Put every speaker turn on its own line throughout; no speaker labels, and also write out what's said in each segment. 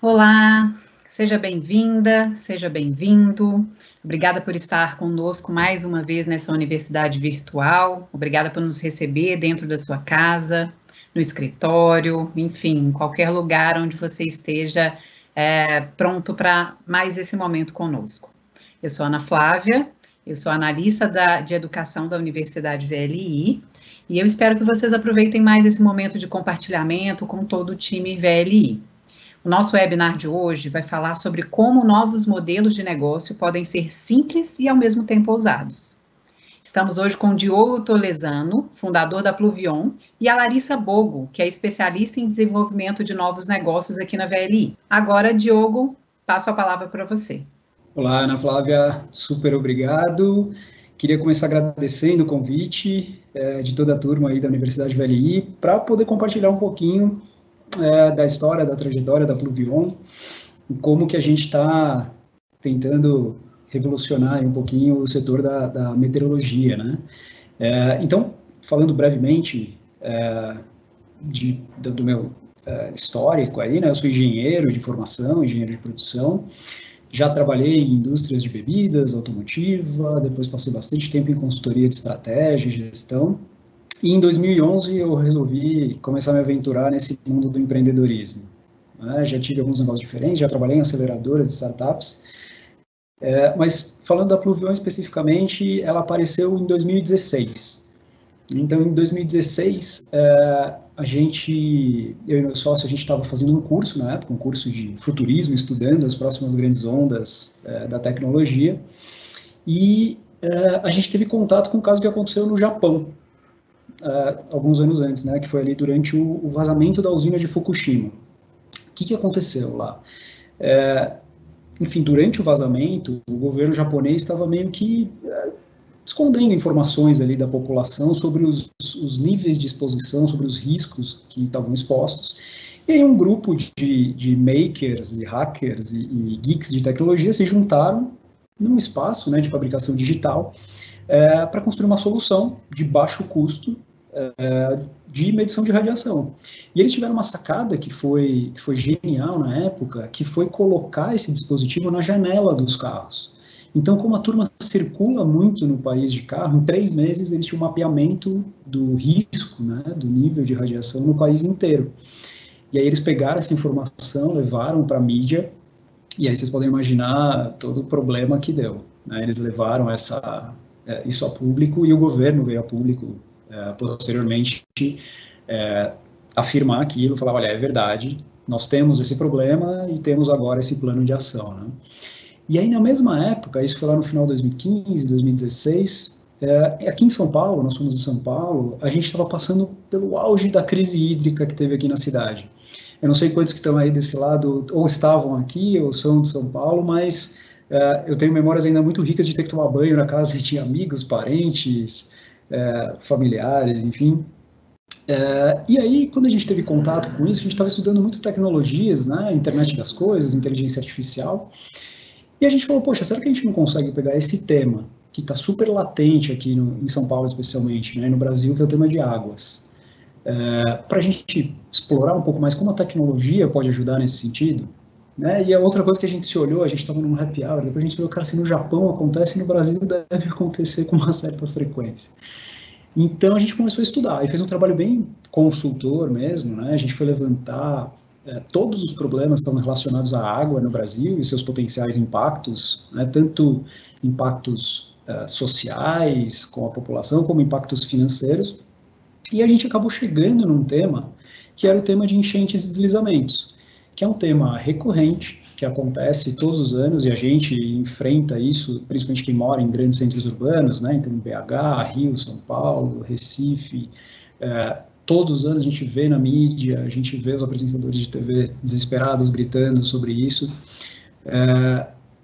Olá, seja bem-vinda, seja bem-vindo. Obrigada por estar conosco mais uma vez nessa universidade virtual. Obrigada por nos receber dentro da sua casa, no escritório, enfim, em qualquer lugar onde você esteja pronto para mais esse momento conosco. Eu sou Ana Flávia, eu sou analista de educação da Universidade VLI e eu espero que vocês aproveitem mais esse momento de compartilhamento com todo o time VLI. O nosso webinar de hoje vai falar sobre como novos modelos de negócio podem ser simples e ao mesmo tempo ousados. Estamos hoje com o Diogo Tolesano, fundador da Pluvion, e a Larissa Bogo, que é especialista em desenvolvimento de novos negócios aqui na VLI. Agora, Diogo, passo a palavra para você.
Olá, Ana Flávia, super obrigado. Queria começar agradecendo o convite de toda a turma aí da Universidade VLI para poder compartilhar um pouquinho da história, da trajetória da Pluvion, e como que a gente está tentando revolucionar um pouquinho o setor da meteorologia, né? Então, falando brevemente do meu histórico aí, né? Eu sou engenheiro de formação, engenheiro de produção, já trabalhei em indústrias de bebidas, automotiva, depois passei bastante tempo em consultoria de estratégia e gestão. E em 2011 eu resolvi começar a me aventurar nesse mundo do empreendedorismo. Já tive alguns negócios diferentes, já trabalhei em aceleradoras de startups, mas falando da Pluvion especificamente, ela apareceu em 2016. Então, em 2016, eu e meu sócio, a gente estava fazendo um curso na época, um curso de futurismo, estudando as próximas grandes ondas da tecnologia, e a gente teve contato com um caso que aconteceu no Japão, alguns anos antes, né, que foi ali durante o vazamento da usina de Fukushima. O que aconteceu lá? Enfim, durante o vazamento, o governo japonês estava meio que escondendo informações ali da população sobre os níveis de exposição, sobre os riscos que estavam expostos. E aí um grupo de makers e hackers e geeks de tecnologia se juntaram num espaço, né, de fabricação digital para construir uma solução de baixo custo de medição de radiação. E eles tiveram uma sacada que foi genial na época, que foi colocar esse dispositivo na janela dos carros. Então, como a turma circula muito no país de carro, em 3 meses eles tinham um mapeamento do risco, né, do nível de radiação no país inteiro. E aí eles pegaram essa informação, levaram para a mídia, e aí vocês podem imaginar todo o problema que deu, né? Eles levaram isso a público e o governo veio a público posteriormente afirmar aquilo, falar, olha, é verdade, nós temos esse problema e temos agora esse plano de ação, né? E aí, na mesma época, isso foi lá no final de 2015, 2016, aqui em São Paulo, nós somos de São Paulo, a gente estava passando pelo auge da crise hídrica que teve aqui na cidade. Eu não sei quantos que estão aí desse lado, ou estavam aqui, ou são de São Paulo, mas eu tenho memórias ainda muito ricas de ter que tomar banho na casa e tinha amigos, parentes, familiares, enfim. E aí, quando a gente teve contato com isso, a gente estava estudando muito tecnologias, né, internet das coisas, inteligência artificial, e a gente falou, poxa, será que a gente não consegue pegar esse tema, que está super latente aqui em São Paulo especialmente, né, no Brasil, que é o tema de águas, para a gente explorar um pouco mais como a tecnologia pode ajudar nesse sentido, né? E a outra coisa que a gente se olhou, a gente estava num happy hour, depois a gente olhou, cara, se no Japão acontece, no Brasil deve acontecer com uma certa frequência. Então a gente começou a estudar, e fez um trabalho bem consultor mesmo, né? A gente foi levantar todos os problemas que estão relacionados à água no Brasil e seus potenciais impactos, né? Tanto impactos sociais com a população, como impactos financeiros, e a gente acabou chegando num tema que era o tema de enchentes e deslizamentos, que é um tema recorrente, que acontece todos os anos, e a gente enfrenta isso, principalmente quem mora em grandes centros urbanos, né, então BH, Rio, São Paulo, Recife, todos os anos a gente vê na mídia, a gente vê os apresentadores de TV desesperados gritando sobre isso,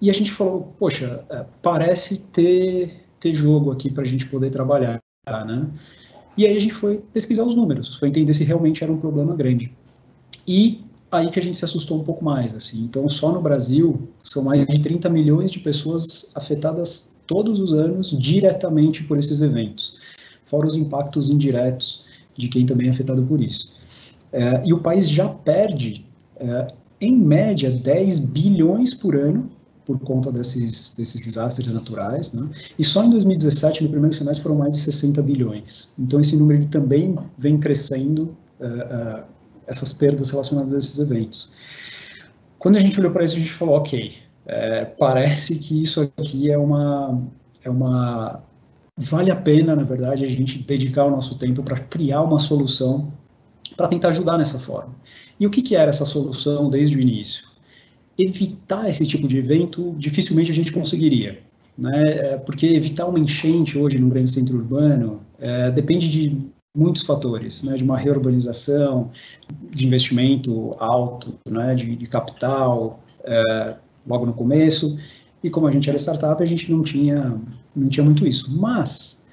e a gente falou, poxa, parece ter jogo aqui para a gente poder trabalhar, né? E aí a gente foi pesquisar os números, foi entender se realmente era um problema grande. E aí que a gente se assustou um pouco mais, assim. Então, só no Brasil, são mais de 30 milhões de pessoas afetadas todos os anos diretamente por esses eventos, fora os impactos indiretos de quem também é afetado por isso. E o país já perde, em média, 10 bilhões por ano por conta desses desastres naturais, né? E só em 2017, no primeiro semestre, foram mais de 60 bilhões. Então, esse número ele também vem crescendo, essas perdas relacionadas a esses eventos. Quando a gente olhou para isso, a gente falou, ok, parece que isso aqui vale a pena, na verdade, a gente dedicar o nosso tempo para criar uma solução para tentar ajudar nessa forma. E o que era essa solução desde o início? Evitar esse tipo de evento, dificilmente a gente conseguiria, né? Porque evitar uma enchente hoje num grande centro urbano depende de muitos fatores, né? De uma reurbanização, de investimento alto, né? De capital, logo no começo, e como a gente era startup, a gente não tinha muito isso, mas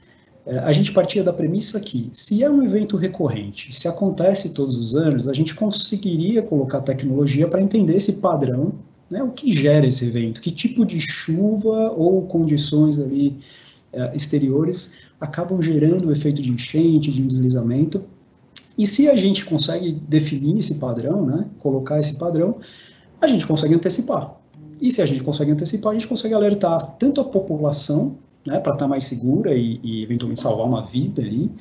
a gente partia da premissa que, se é um evento recorrente, se acontece todos os anos, a gente conseguiria colocar tecnologia para entender esse padrão, né, o que gera esse evento, que tipo de chuva ou condições ali exteriores acabam gerando o efeito de enchente, de deslizamento, e se a gente consegue definir esse padrão, né, colocar esse padrão, a gente consegue antecipar. E se a gente consegue antecipar, a gente consegue alertar tanto a população, né, para estar mais segura e eventualmente salvar uma vida ali,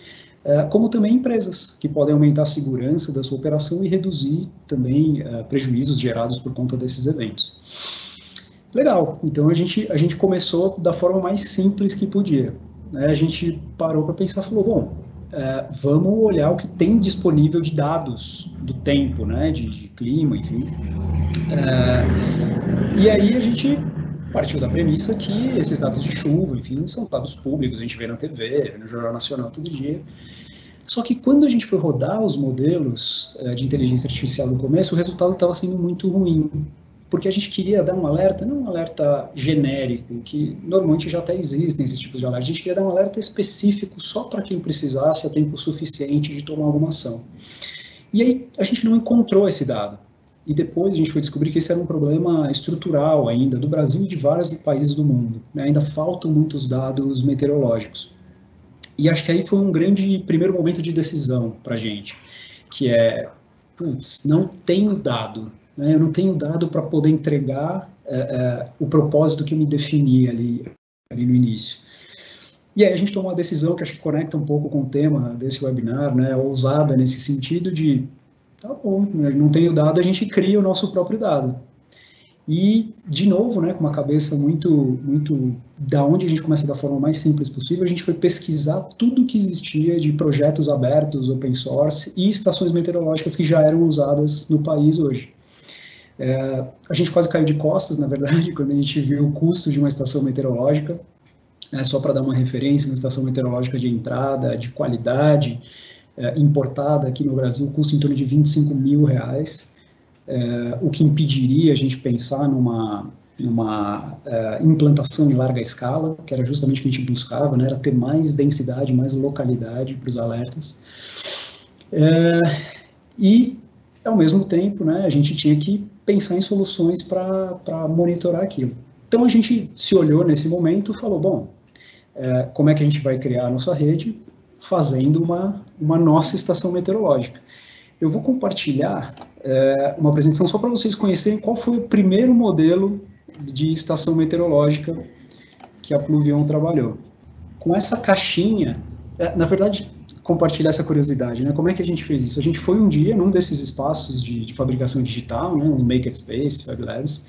como também empresas, que podem aumentar a segurança da sua operação e reduzir também prejuízos gerados por conta desses eventos. Legal, então a gente começou da forma mais simples que podia, né? A gente parou para pensar e falou, bom, vamos olhar o que tem disponível de dados do tempo, né, de clima, enfim. E aí a gente partiu da premissa que esses dados de chuva, enfim, são dados públicos, a gente vê na TV, no Jornal Nacional todo dia. Só que quando a gente foi rodar os modelos de inteligência artificial no começo, o resultado estava sendo muito ruim, porque a gente queria dar um alerta, não um alerta genérico, que normalmente já até existem esses tipos de alerta, a gente queria dar um alerta específico só para quem precisasse a tempo suficiente de tomar alguma ação. E aí a gente não encontrou esse dado. E depois a gente foi descobrir que esse era um problema estrutural ainda do Brasil e de vários países do mundo, né? Ainda faltam muitos dados meteorológicos. E acho que aí foi um grande primeiro momento de decisão para a gente, que putz, não tenho dado, né? Eu não tenho dado para poder entregar o propósito que eu me defini ali no início. E aí a gente tomou uma decisão que acho que conecta um pouco com o tema desse webinar, né? Ousada nesse sentido de tá bom, não tenho dado, a gente cria o nosso próprio dado. E, de novo, né, com uma cabeça muito da onde a gente começa da forma mais simples possível, a gente foi pesquisar tudo que existia de projetos abertos, open source e estações meteorológicas que já eram usadas no país hoje. A gente quase caiu de costas, na verdade, quando a gente viu o custo de uma estação meteorológica, só para dar uma referência, uma estação meteorológica de entrada, de qualidade, importada aqui no Brasil, custa em torno de R$25 mil, o que impediria a gente pensar numa implantação em larga escala, que era justamente o que a gente buscava, né, era ter mais densidade, mais localidade para os alertas. E, ao mesmo tempo, né, a gente tinha que pensar em soluções para monitorar aquilo. Então, a gente se olhou nesse momento e falou, bom, como é que a gente vai criar a nossa rede? Fazendo uma nossa estação meteorológica. Eu vou compartilhar uma apresentação só para vocês conhecerem qual foi o primeiro modelo de estação meteorológica que a Pluvion trabalhou. Com essa caixinha, na verdade, compartilhar essa curiosidade, né? Como é que a gente fez isso? A gente foi um dia num desses espaços de fabricação digital, né? Um Makerspace, Fab Labs,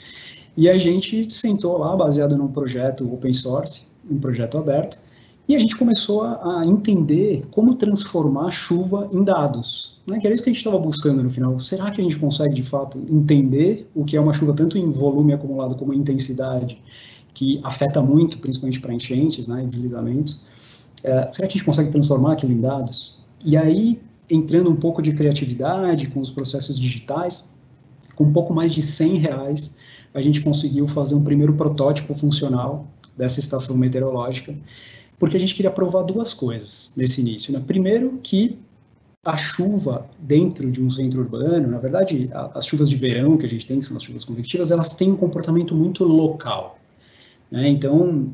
e a gente sentou lá, baseado num projeto open source, um projeto aberto, E a gente começou a entender como transformar a chuva em dados, né? Que era isso que a gente estava buscando no final. Será que a gente consegue, de fato, entender o que é uma chuva, tanto em volume acumulado como em intensidade, que afeta muito, principalmente para enchentes, né, e deslizamentos? Será que a gente consegue transformar aquilo em dados? E aí, entrando um pouco de criatividade com os processos digitais, com um pouco mais de R$100, a gente conseguiu fazer um primeiro protótipo funcional dessa estação meteorológica, porque a gente queria provar duas coisas nesse início, né? Primeiro, que a chuva dentro de um centro urbano, na verdade, as chuvas de verão que a gente tem, que são as chuvas convectivas, elas têm um comportamento muito local, né? Então,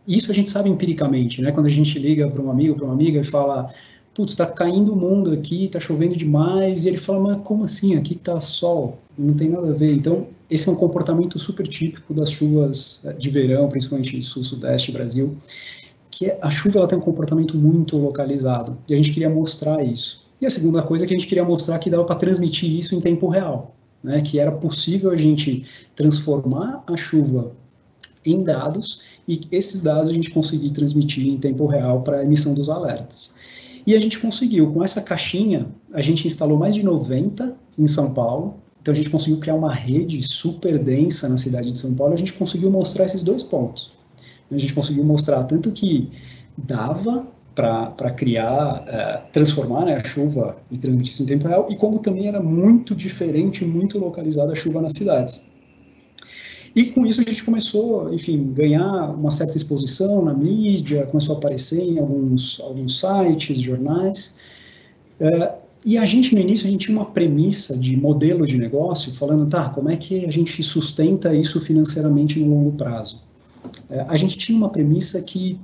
isso a gente sabe empiricamente, né? Quando a gente liga para um amigo, para uma amiga e fala, putz, está caindo o mundo aqui, está chovendo demais, e ele fala, mas como assim? Aqui está sol, não tem nada a ver. Então, esse é um comportamento super típico das chuvas de verão, principalmente no sul-sudeste do Brasil, que a chuva ela tem um comportamento muito localizado, e a gente queria mostrar isso. E a segunda coisa é que a gente queria mostrar que dava para transmitir isso em tempo real, né? Que era possível a gente transformar a chuva em dados, e esses dados a gente conseguir transmitir em tempo real para a emissão dos alertas. E a gente conseguiu, com essa caixinha, a gente instalou mais de 90 em São Paulo, então a gente conseguiu criar uma rede super densa na cidade de São Paulo, e a gente conseguiu mostrar esses dois pontos. A gente conseguiu mostrar tanto que dava para criar, transformar, né, a chuva e transmitir isso em tempo real, e como também era muito diferente, muito localizada a chuva nas cidades. E com isso a gente começou, enfim, ganhar uma certa exposição na mídia, começou a aparecer em alguns sites, jornais, e a gente, no início, a gente tinha uma premissa de modelo de negócio, falando, tá, como é que a gente sustenta isso financeiramente no longo prazo? A gente tinha uma premissa que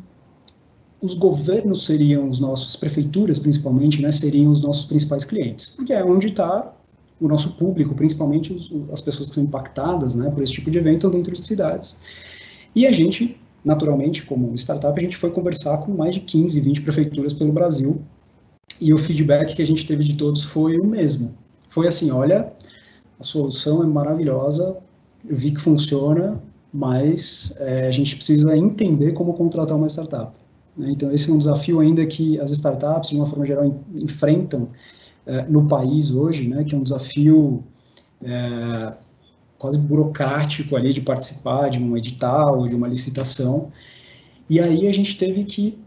os governos seriam os nossos, prefeituras principalmente, né, seriam os nossos principais clientes, porque é onde está o nosso público, principalmente as pessoas que são impactadas, né, por esse tipo de evento dentro de cidades. E a gente, naturalmente, como startup, a gente foi conversar com mais de 15, 20 prefeituras pelo Brasil, e o feedback que a gente teve de todos foi o mesmo. Foi assim, olha, a solução é maravilhosa, eu vi que funciona, mas a gente precisa entender como contratar uma startup, né? Então, esse é um desafio ainda que as startups, de uma forma geral, enfrentam no país hoje, né? Que é um desafio quase burocrático ali de participar de um edital, de uma licitação. E aí a gente teve que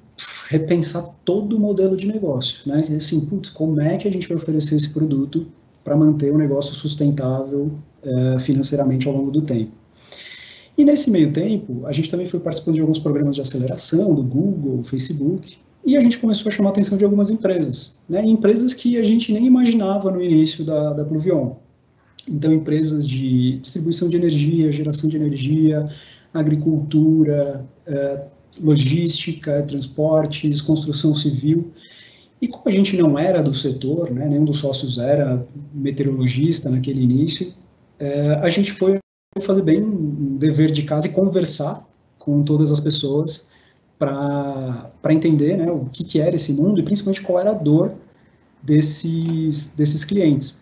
repensar todo o modelo de negócio, né? E assim, putz, como é que a gente vai oferecer esse produto para manter o negócio sustentável financeiramente ao longo do tempo? E nesse meio tempo, a gente também foi participando de alguns programas de aceleração, do Google, Facebook, e a gente começou a chamar a atenção de algumas empresas, né? Empresas que a gente nem imaginava no início da Pluvion. Então, empresas de distribuição de energia, geração de energia, agricultura, logística, transportes, construção civil. E como a gente não era do setor, né, nenhum dos sócios era meteorologista naquele início, a gente foi fazer bem um dever de casa e conversar com todas as pessoas para entender, né, o que era esse mundo e principalmente qual era a dor desses clientes.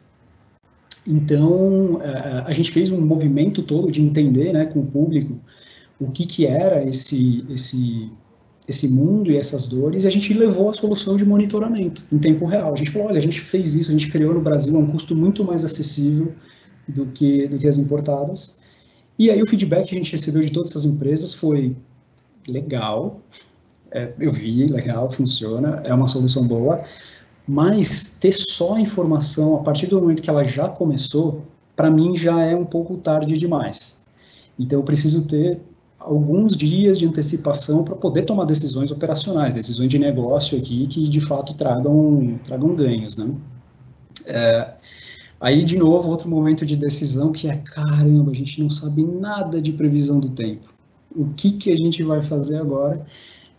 Então, a gente fez um movimento todo de entender, né, com o público o que era esse mundo e essas dores, e a gente levou a solução de monitoramento em tempo real. A gente falou, olha, a gente fez isso, a gente criou no Brasil a um custo muito mais acessível do que as importadas. E aí o feedback que a gente recebeu de todas essas empresas foi legal, eu vi, legal, funciona, é uma solução boa, mas ter só a informação a partir do momento que ela já começou, para mim já é um pouco tarde demais. Então eu preciso ter alguns dias de antecipação para poder tomar decisões operacionais, decisões de negócio aqui que de fato tragam ganhos, né? Aí, de novo, outro momento de decisão que é, caramba, a gente não sabe nada de previsão do tempo. O que a gente vai fazer agora?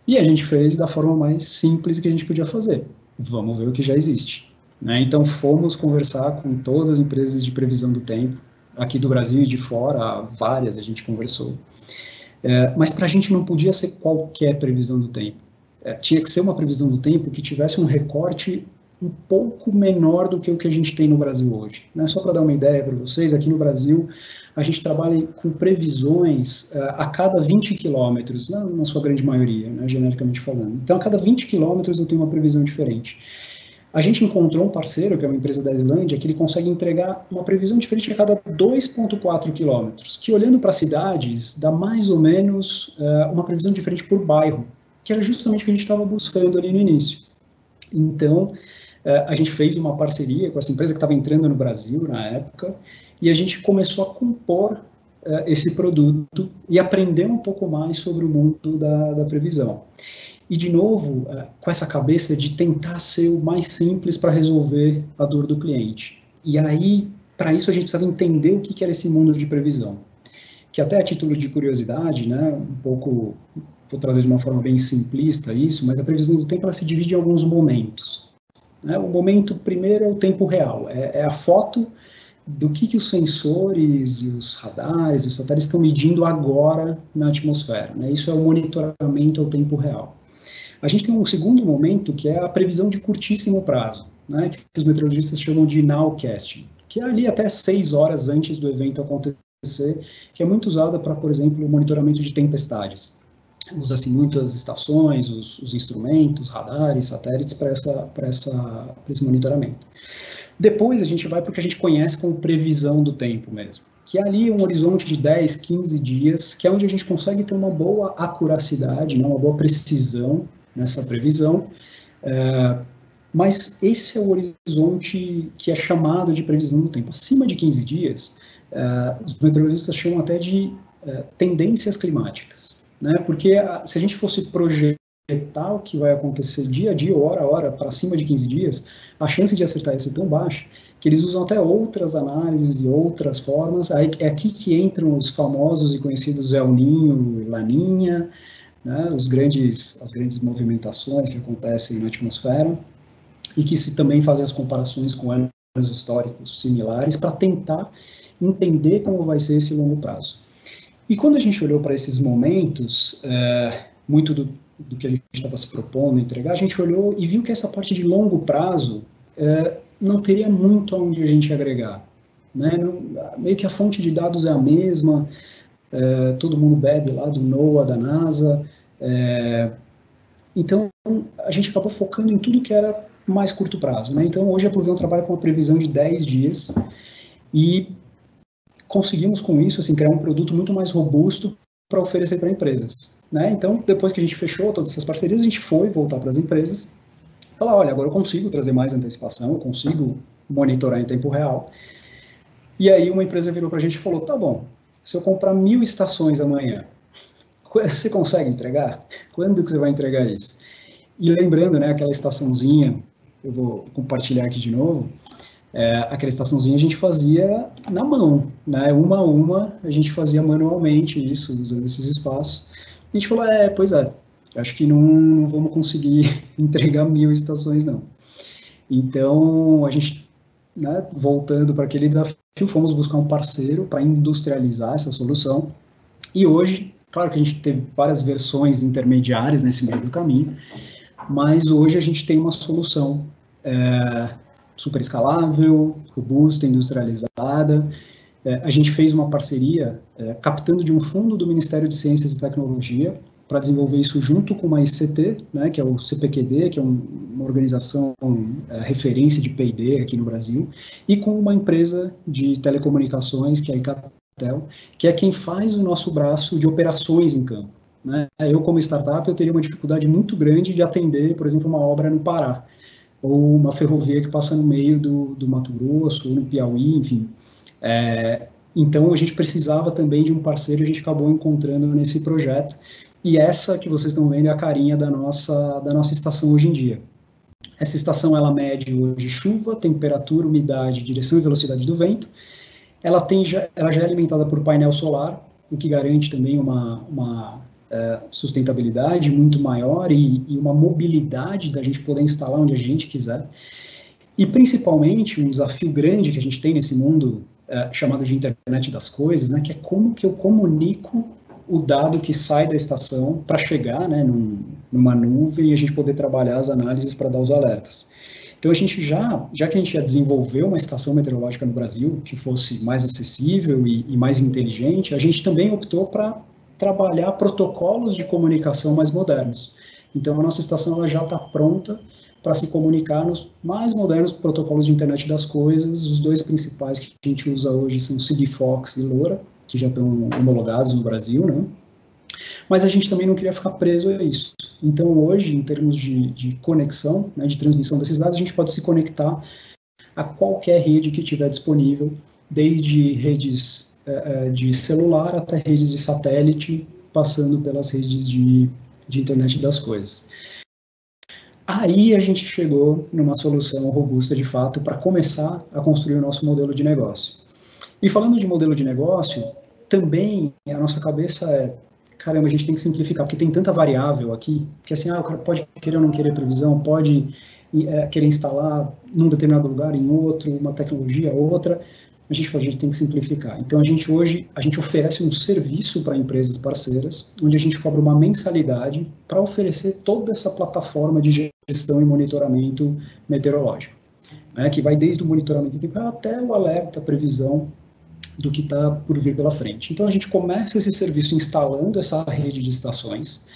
E a gente fez da forma mais simples que a gente podia fazer. Vamos ver o que já existe, né? Então, fomos conversar com todas as empresas de previsão do tempo, aqui do Brasil e de fora, várias a gente conversou. Mas para a gente não podia ser qualquer previsão do tempo. Tinha que ser uma previsão do tempo que tivesse um recorte um pouco menor do que o que a gente tem no Brasil hoje. Né? Só para dar uma ideia para vocês, aqui no Brasil, a gente trabalha com previsões a cada 20 quilômetros, na sua grande maioria, né, genericamente falando. Então, a cada 20 quilômetros eu tenho uma previsão diferente. A gente encontrou um parceiro, que é uma empresa da Islândia, que ele consegue entregar uma previsão diferente a cada 2,4 quilômetros, que olhando para cidades, dá mais ou menos uma previsão diferente por bairro, que era justamente o que a gente estava buscando ali no início. Então, a gente fez uma parceria com essa empresa que estava entrando no Brasil na época, e a gente começou a compor esse produto e aprender um pouco mais sobre o mundo da previsão. E, de novo, com essa cabeça de tentar ser o mais simples para resolver a dor do cliente. E aí, para isso, a gente precisava entender o que era esse mundo de previsão. Que até a título de curiosidade, né, um pouco, vou trazer de uma forma bem simplista isso, mas a previsão do tempo ela se divide em alguns momentos. Né? O momento primeiro é o tempo real, é a foto do que os sensores e os radares, os satélites estão medindo agora na atmosfera. Né? Isso é o monitoramento ao tempo real. A gente tem um segundo momento, que é a previsão de curtíssimo prazo, né, que os meteorologistas chamam de nowcasting, que é ali até 6 horas antes do evento acontecer, que é muito usada para, por exemplo, o monitoramento de tempestades. Usa-se muito as estações, os instrumentos, radares, satélites para esse monitoramento. Depois a gente vai para o que a gente conhece como previsão do tempo mesmo, que é ali um horizonte de 10, 15 dias, que é onde a gente consegue ter uma boa acuracidade, né, uma boa precisão nessa previsão, mas esse é o horizonte que é chamado de previsão do tempo. Acima de 15 dias, os meteorologistas chamam até de tendências climáticas, né? Porque se a gente fosse projetar o que vai acontecer dia a dia, hora a hora, para cima de 15 dias, a chance de acertar ia ser tão baixa que eles usam até outras análises e outras formas. Aí é aqui que entram os famosos e conhecidos El Niño e Laninha, né, as grandes movimentações que acontecem na atmosfera e que se também fazem as comparações com anos históricos similares para tentar entender como vai ser esse longo prazo. E quando a gente olhou para esses momentos, muito do que a gente estava se propondo entregar, a gente olhou e viu que essa parte de longo prazo não teria muito aonde a gente agregar. Né? Meio que a fonte de dados é a mesma, todo mundo bebe lá do NOAA, da NASA, então a gente acabou focando em tudo que era mais curto prazo. Né? Então hoje a Pluvião trabalha com uma previsão de 10 dias e conseguimos com isso assim, criar um produto muito mais robusto para oferecer para empresas. Né? Então depois que a gente fechou todas essas parcerias, a gente foi voltar para as empresas e falar, olha, agora eu consigo trazer mais antecipação, eu consigo monitorar em tempo real. E aí uma empresa virou para a gente e falou, tá bom, se eu comprar 1000 estações amanhã, você consegue entregar? Quando que você vai entregar isso? E lembrando, né, aquela estaçãozinha, eu vou compartilhar aqui de novo, aquela estaçãozinha a gente fazia na mão, né, uma a uma, a gente fazia manualmente isso, usando esses espaços. A gente falou, pois é, acho que não vamos conseguir entregar 1000 estações, não. Então, a gente, né, voltando para aquele desafio, fomos buscar um parceiro para industrializar essa solução. E hoje, claro que a gente teve várias versões intermediárias nesse meio do caminho, mas hoje a gente tem uma solução super escalável, robusta, industrializada. A gente fez uma parceria captando de um fundo do Ministério de Ciências e Tecnologia para desenvolver isso junto com uma ICT, né, que é o CPQD, que é uma organização referência de P&D aqui no Brasil, e com uma empresa de telecomunicações, que é a Icatel, que é quem faz o nosso braço de operações em campo. Né? Eu, como startup, eu teria uma dificuldade muito grande de atender, por exemplo, uma obra no Pará, ou uma ferrovia que passa no meio do Mato Grosso, ou no Piauí, enfim. Então, a gente precisava também de um parceiro, a gente acabou encontrando nesse projeto, e essa que vocês estão vendo é a carinha da nossa estação hoje em dia. Essa estação, ela mede hoje chuva, temperatura, umidade, direção e velocidade do vento. Ela já é alimentada por painel solar, o que garante também uma sustentabilidade muito maior e uma mobilidade da gente poder instalar onde a gente quiser. E, principalmente, um desafio grande que a gente tem nesse mundo chamado de internet das coisas, né, que é como que eu comunico o dado que sai da estação para chegar, né, numa nuvem e a gente poder trabalhar as análises para dar os alertas. Então, a gente já que a gente ia desenvolver uma estação meteorológica no Brasil que fosse mais acessível e mais inteligente, a gente também optou para trabalhar protocolos de comunicação mais modernos. Então, a nossa estação ela já está pronta para se comunicar nos mais modernos protocolos de internet das coisas. Os dois principais que a gente usa hoje são Sigfox e LoRa, que já estão homologados no Brasil, né? Mas a gente também não queria ficar preso a isso. Então, hoje, em termos de conexão, né, de transmissão desses dados, a gente pode se conectar a qualquer rede que tiver disponível, desde redes de celular até redes de satélite, passando pelas redes de internet das coisas. Aí a gente chegou numa solução robusta, de fato, para começar a construir o nosso modelo de negócio. E falando de modelo de negócio, também a nossa cabeça caramba, a gente tem que simplificar, porque tem tanta variável aqui, que assim, o cara pode querer ou não querer previsão, pode querer instalar num determinado lugar, em outro, uma tecnologia, outra. A gente tem que simplificar. Então, hoje, a gente oferece um serviço para empresas parceiras, onde a gente cobra uma mensalidade para oferecer toda essa plataforma de gestão e monitoramento meteorológico, né, que vai desde o monitoramento temporal até o alerta, a previsão do que está por vir pela frente. Então, a gente começa esse serviço instalando essa rede de estações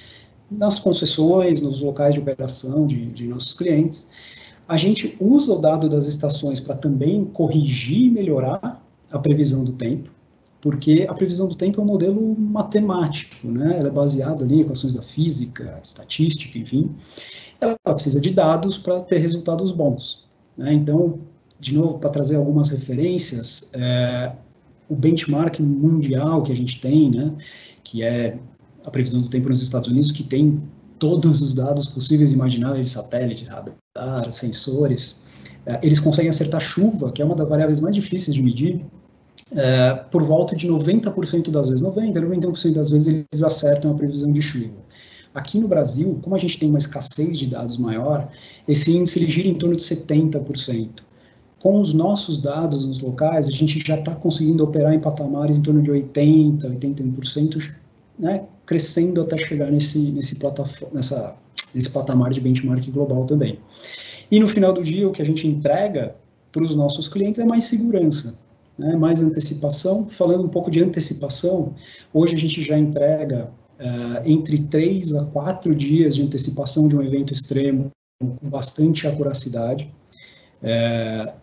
nas concessões, nos locais de operação de nossos clientes. A gente usa o dado das estações para também corrigir e melhorar a previsão do tempo, porque a previsão do tempo é um modelo matemático, né? Ela é baseada ali em equações da física, estatística, enfim. Ela precisa de dados para ter resultados bons, né? Então, de novo, para trazer algumas referências, o benchmark mundial que a gente tem, né, que é a previsão do tempo nos Estados Unidos, que tem todos os dados possíveis e imagináveis de satélites, radar, sensores, eles conseguem acertar chuva, que é uma das variáveis mais difíceis de medir, por volta de 90% das vezes, 91% das vezes eles acertam a previsão de chuva. Aqui no Brasil, como a gente tem uma escassez de dados maior, esse índice ele gira em torno de 70%. Com os nossos dados nos locais, a gente já está conseguindo operar em patamares em torno de 80%, 81%, né, crescendo até chegar nesse patamar de benchmark global também. E no final do dia, o que a gente entrega para os nossos clientes é mais segurança, né, mais antecipação. Falando um pouco de antecipação, hoje a gente já entrega entre 3 a 4 dias de antecipação de um evento extremo com bastante acuracidade.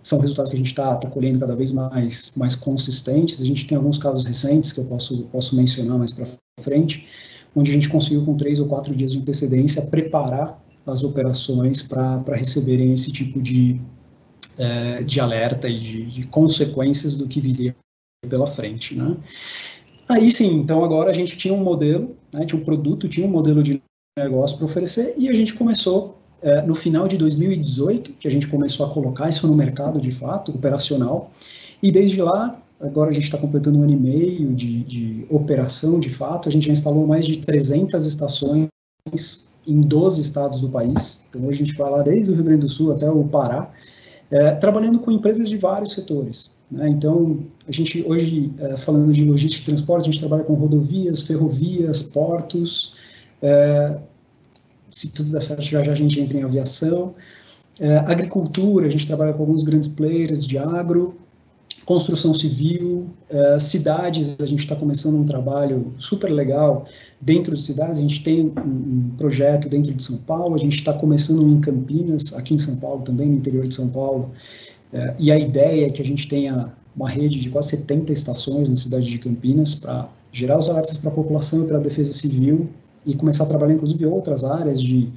São resultados que a gente está colhendo cada vez mais consistentes. A gente tem alguns casos recentes que eu posso mencionar mais para frente, onde a gente conseguiu, com 3 ou 4 dias de antecedência, preparar as operações para receberem esse tipo de alerta e de consequências do que viria pela frente, né? Aí sim, então agora a gente tinha um modelo, né, tinha um produto, tinha um modelo de negócio para oferecer, e a gente começou no final de 2018, que a gente começou a colocar isso no mercado, de fato, operacional, e desde lá, agora a gente está completando 1 ano e meio de operação, de fato, a gente já instalou mais de 300 estações em 12 estados do país. Então, hoje a gente vai lá desde o Rio Grande do Sul até o Pará, trabalhando com empresas de vários setores, né? Então, a gente hoje, falando de logística e transporte, a gente trabalha com rodovias, ferrovias, portos, se tudo der certo, já a gente entra em aviação, agricultura, a gente trabalha com alguns grandes players de agro, construção civil, cidades, a gente está começando um trabalho super legal dentro de cidades. A gente tem um projeto dentro de São Paulo, a gente está começando um em Campinas, aqui em São Paulo também, no interior de São Paulo, e a ideia é que a gente tenha uma rede de quase 70 estações na cidade de Campinas para gerar os alertas para a população e para a defesa civil, e começar a trabalhar, inclusive, outras áreas de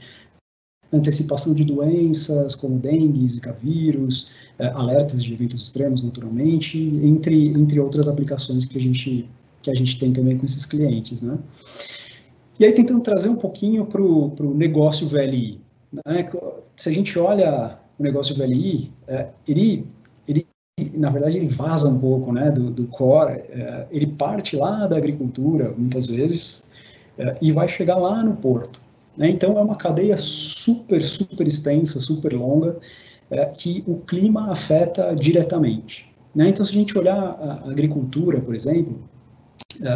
antecipação de doenças, como dengue, zika vírus, alertas de eventos extremos, naturalmente, entre outras aplicações que a gente tem também com esses clientes, né? E aí, tentando trazer um pouquinho para o negócio VLI, né? Se a gente olha o negócio VLI, ele, na verdade, ele vaza um pouco, né, do core, ele parte lá da agricultura, muitas vezes, e vai chegar lá no porto, né? Então, é uma cadeia super extensa, super longa, que o clima afeta diretamente, né? Então, se a gente olhar a agricultura, por exemplo,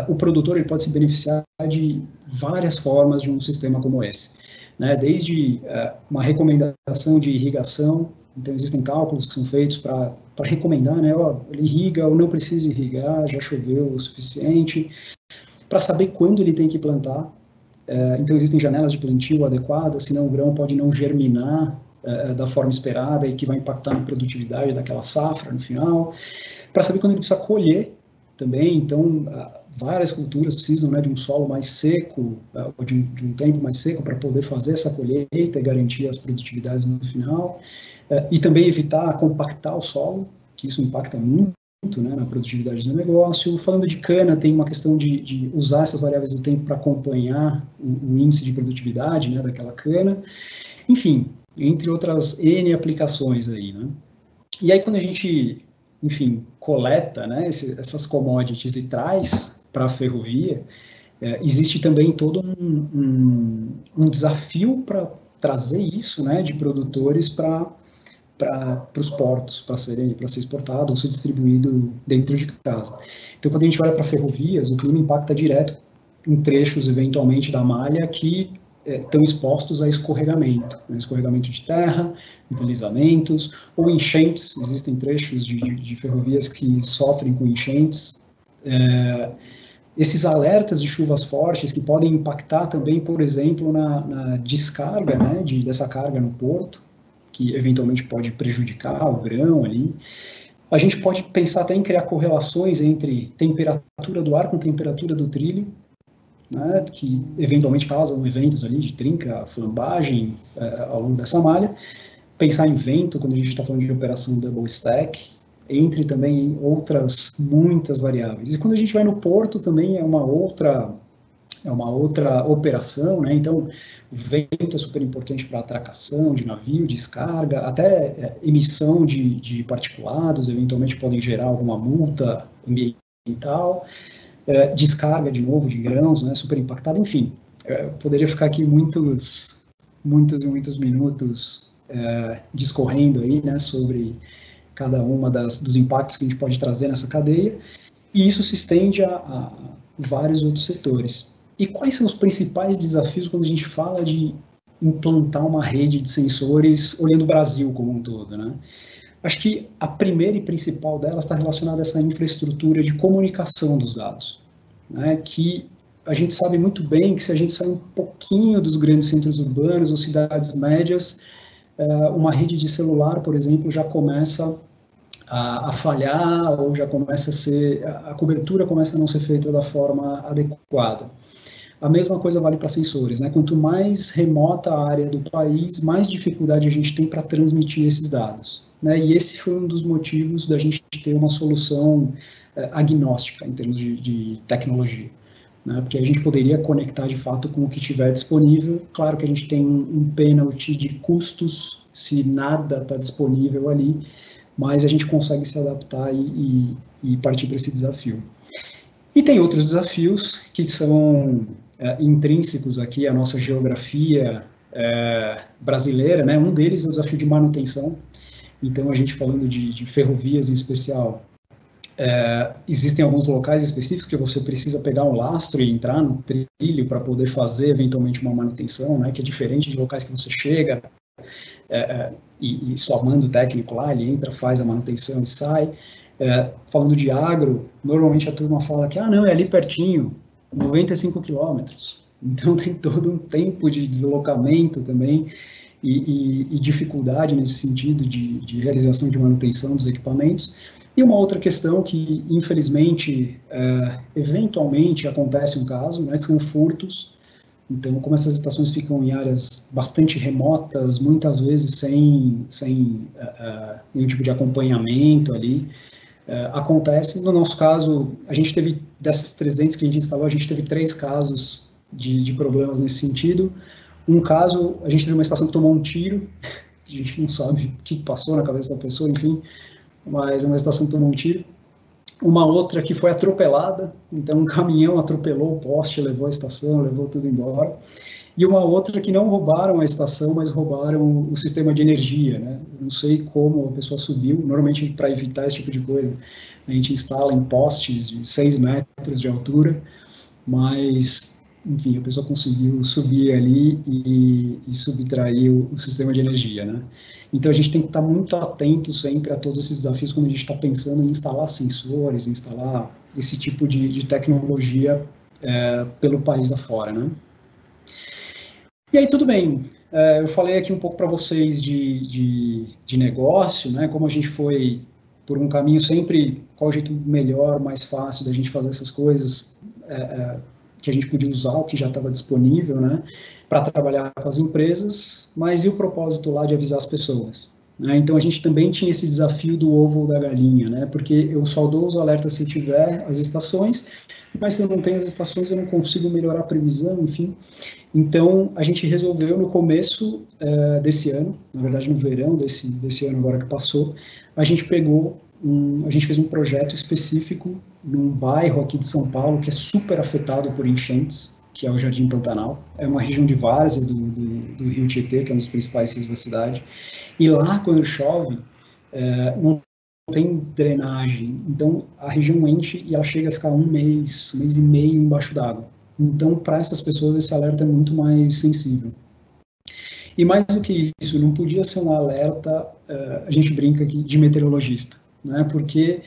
o produtor ele pode se beneficiar de várias formas de um sistema como esse, né? Desde uma recomendação de irrigação, Então, existem cálculos que são feitos para recomendar, né, ó, ele irriga ou não precisa irrigar, já choveu o suficiente, para saber quando ele tem que plantar. Então, existem janelas de plantio adequadas, senão o grão pode não germinar da forma esperada e que vai impactar na produtividade daquela safra no final. Para saber quando ele precisa colher também, então, várias culturas precisam, né, de um solo mais seco, ou de um tempo mais seco para poder fazer essa colheita e garantir as produtividades no final. E também evitar compactar o solo, que isso impacta muito, né, na produtividade do negócio. Falando de cana, tem uma questão de usar essas variáveis do tempo para acompanhar o índice de produtividade, né, daquela cana. Enfim, entre outras N aplicações aí, né. E aí, quando a gente, enfim, coleta, né, essas commodities e traz para a ferrovia, existe também todo um desafio para trazer isso, né, de produtores para os portos, para ser exportado ou ser distribuído dentro de casa. Então, quando a gente olha para ferrovias, o clima impacta direto em trechos, eventualmente, da malha que estão expostos a escorregamento, né? Escorregamento de terra, deslizamentos, ou enchentes. Existem trechos de ferrovias que sofrem com enchentes. Esses alertas de chuvas fortes que podem impactar também, por exemplo, na descarga, né, dessa carga no porto, que eventualmente pode prejudicar o grão ali. A gente pode pensar até em criar correlações entre temperatura do ar com temperatura do trilho, né, que eventualmente causam eventos ali de trinca, flambagem ao longo dessa malha. Pensar em vento, quando a gente está falando de operação double stack, entre também outras muitas variáveis. E quando a gente vai no porto também é uma outra operação, né? Então, o vento é super importante para atracação de navio, descarga, até emissão de particulados, eventualmente podem gerar alguma multa ambiental, descarga, de novo, de grãos, né? Super impactada, enfim. Eu poderia ficar aqui muitos minutos discorrendo aí, né, sobre cada uma dos impactos que a gente pode trazer nessa cadeia, e isso se estende a vários outros setores. E quais são os principais desafios quando a gente fala de implantar uma rede de sensores olhando o Brasil como um todo, né? Acho que a primeira e principal delas está relacionada a essa infraestrutura de comunicação dos dados, né? Que a gente sabe muito bem que se a gente sair um pouquinho dos grandes centros urbanos ou cidades médias, uma rede de celular, por exemplo, já começa a falhar ou já começa a cobertura começa a não ser feita da forma adequada. A mesma coisa vale para sensores, né? Quanto mais remota a área do país, mais dificuldade a gente tem para transmitir esses dados, né? E esse foi um dos motivos da gente ter uma solução agnóstica em termos de tecnologia, né? Porque a gente poderia conectar de fato com o que tiver disponível. Claro que a gente tem um penalty de custos se nada está disponível ali, mas a gente consegue se adaptar e partir para esse desafio. E tem outros desafios que são intrínsecos aqui à nossa geografia brasileira, né? Um deles é o desafio de manutenção. Então, a gente falando de ferrovias em especial, existem alguns locais específicos que você precisa pegar um lastro e entrar no trilho para poder fazer, eventualmente, uma manutenção, né? Que é diferente de locais que você chega e só manda o técnico lá, ele entra, faz a manutenção e sai. Falando de agro, normalmente a turma fala que, não, é ali pertinho, 95 quilômetros. Então tem todo um tempo de deslocamento também e dificuldade nesse sentido de realização de manutenção dos equipamentos. E uma outra questão que, infelizmente, eventualmente acontece um caso, né, que são furtos. Então, como essas estações ficam em áreas bastante remotas, muitas vezes sem nenhum tipo de acompanhamento ali, acontece. No nosso caso, a gente teve, dessas 300 que a gente instalou, a gente teve 3 casos de problemas nesse sentido. Um caso, a gente teve uma estação que tomou um tiro, a gente não sabe o que passou na cabeça da pessoa, enfim, mas uma estação que tomou um tiro. Uma outra que foi atropelada, então um caminhão atropelou o poste, levou a estação, levou tudo embora. E uma outra que não roubaram a estação, mas roubaram o sistema de energia, né? Não sei como a pessoa subiu, normalmente para evitar esse tipo de coisa, a gente instala em postes de 6 metros de altura, mas enfim, a pessoa conseguiu subir ali e subtrair o sistema de energia, né? Então, a gente tem que estar muito atento sempre a todos esses desafios quando a gente está pensando em instalar sensores, instalar esse tipo de tecnologia pelo país afora, né? E aí, tudo bem. Eu falei aqui um pouco para vocês de negócio, né? Como a gente foi por um caminho sempre, qual o jeito melhor, mais fácil da gente fazer essas coisas, que a gente podia usar o que já estava disponível, né, para trabalhar com as empresas, mas e o propósito lá de avisar as pessoas? Né? Então, a gente também tinha esse desafio do ovo ou da galinha, né, porque eu só dou os alertas se tiver as estações, mas se eu não tenho as estações, eu não consigo melhorar a previsão, enfim. Então, a gente resolveu no começo desse ano, na verdade no verão desse ano agora que passou, a gente fez um projeto específico num bairro aqui de São Paulo que é super afetado por enchentes, que é o Jardim Pantanal. É uma região de várzea do Rio Tietê, que é um dos principais rios da cidade. E lá, quando chove, não tem drenagem. Então, a região enche e ela chega a ficar um mês e meio embaixo d'água. Então, para essas pessoas, esse alerta é muito mais sensível. E mais do que isso, não podia ser um alerta, a gente brinca aqui, de meteorologista, né? Porque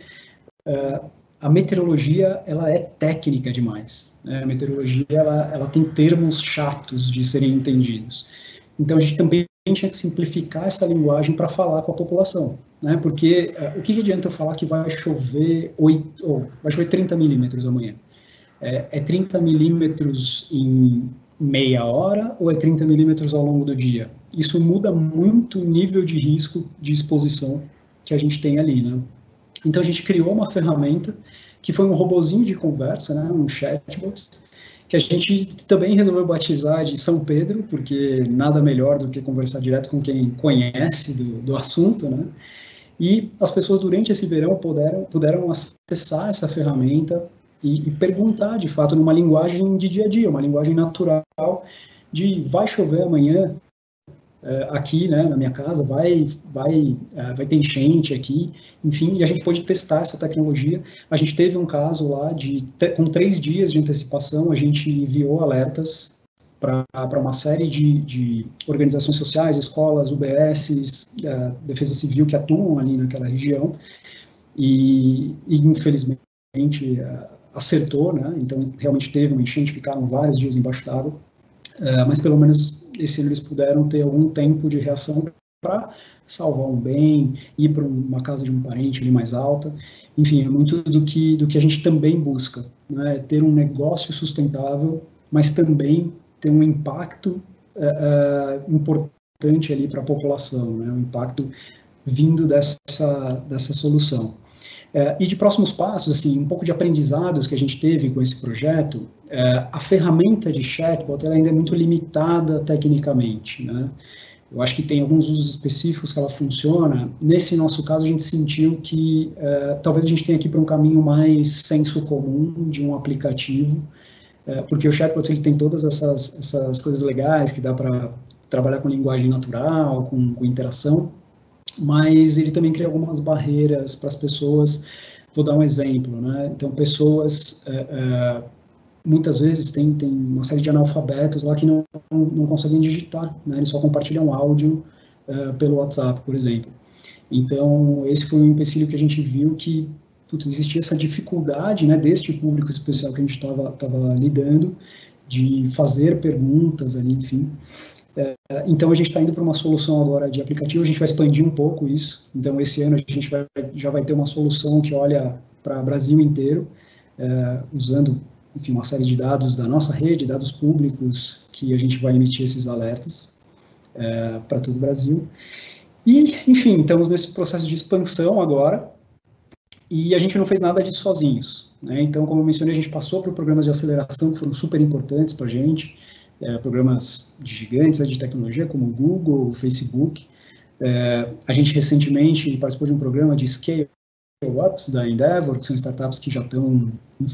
a meteorologia, ela é técnica demais. Né? A meteorologia, ela tem termos chatos de serem entendidos. Então, a gente também tinha que simplificar essa linguagem para falar com a população. Né? Porque o que adianta eu falar que vai chover 30 milímetros amanhã? É 30 milímetros em meia hora ou é 30 milímetros ao longo do dia? Isso muda muito o nível de risco de exposição que a gente tem ali, né? Então, a gente criou uma ferramenta que foi um robozinho de conversa, né, um chatbot, que a gente também resolveu batizar de São Pedro, porque nada melhor do que conversar direto com quem conhece do assunto, né? E as pessoas, durante esse verão, puderam acessar essa ferramenta e perguntar, de fato, numa linguagem de dia a dia, uma linguagem natural, de vai chover amanhã aqui, né, na minha casa, vai ter enchente aqui, enfim, e a gente pôde testar essa tecnologia. A gente teve um caso lá com 3 dias de antecipação, a gente enviou alertas para uma série de organizações sociais, escolas, UBSs, Defesa Civil que atuam ali naquela região, e infelizmente acertou, né? Então realmente teve uma enchente, ficaram vários dias embaixo d'água, mas pelo menos esse ano eles puderam ter algum tempo de reação para salvar um bem, ir para uma casa de um parente ali mais alta. Enfim, é muito do que a gente também busca, né? Ter um negócio sustentável, mas também ter um impacto importante ali para a população, né? Um impacto vindo dessa solução. E de próximos passos, assim, um pouco de aprendizados que a gente teve com esse projeto, a ferramenta de chatbot ela ainda é muito limitada tecnicamente, né? Eu acho que tem alguns usos específicos que ela funciona. Nesse nosso caso, a gente sentiu que talvez a gente tenha que ir para um caminho mais senso comum de um aplicativo, porque o chatbot ele tem todas essas coisas legais que dá para trabalhar com linguagem natural, com interação, mas ele também cria algumas barreiras para as pessoas. Vou dar um exemplo, né? Então, pessoas muitas vezes tem uma série de analfabetos lá que não conseguem digitar, né? Eles só compartilham áudio pelo WhatsApp, por exemplo. Então, esse foi um empecilho que a gente viu que existia essa dificuldade, né, deste público especial que a gente estava lidando, de fazer perguntas ali, enfim. Então, a gente está indo para uma solução agora de aplicativo, a gente vai expandir um pouco isso. Então, esse ano a gente já vai ter uma solução que olha para o Brasil inteiro, usando, enfim, uma série de dados da nossa rede, dados públicos, que a gente vai emitir esses alertas para todo o Brasil. E, enfim, estamos nesse processo de expansão agora, e a gente não fez nada disso sozinhos, né? Então, como eu mencionei, a gente passou por programas de aceleração que foram super importantes para a gente, programas de gigantes de tecnologia, como o Google, o Facebook. A gente recentemente participou de um programa de scale-ups da Endeavor, que são startups que já estão em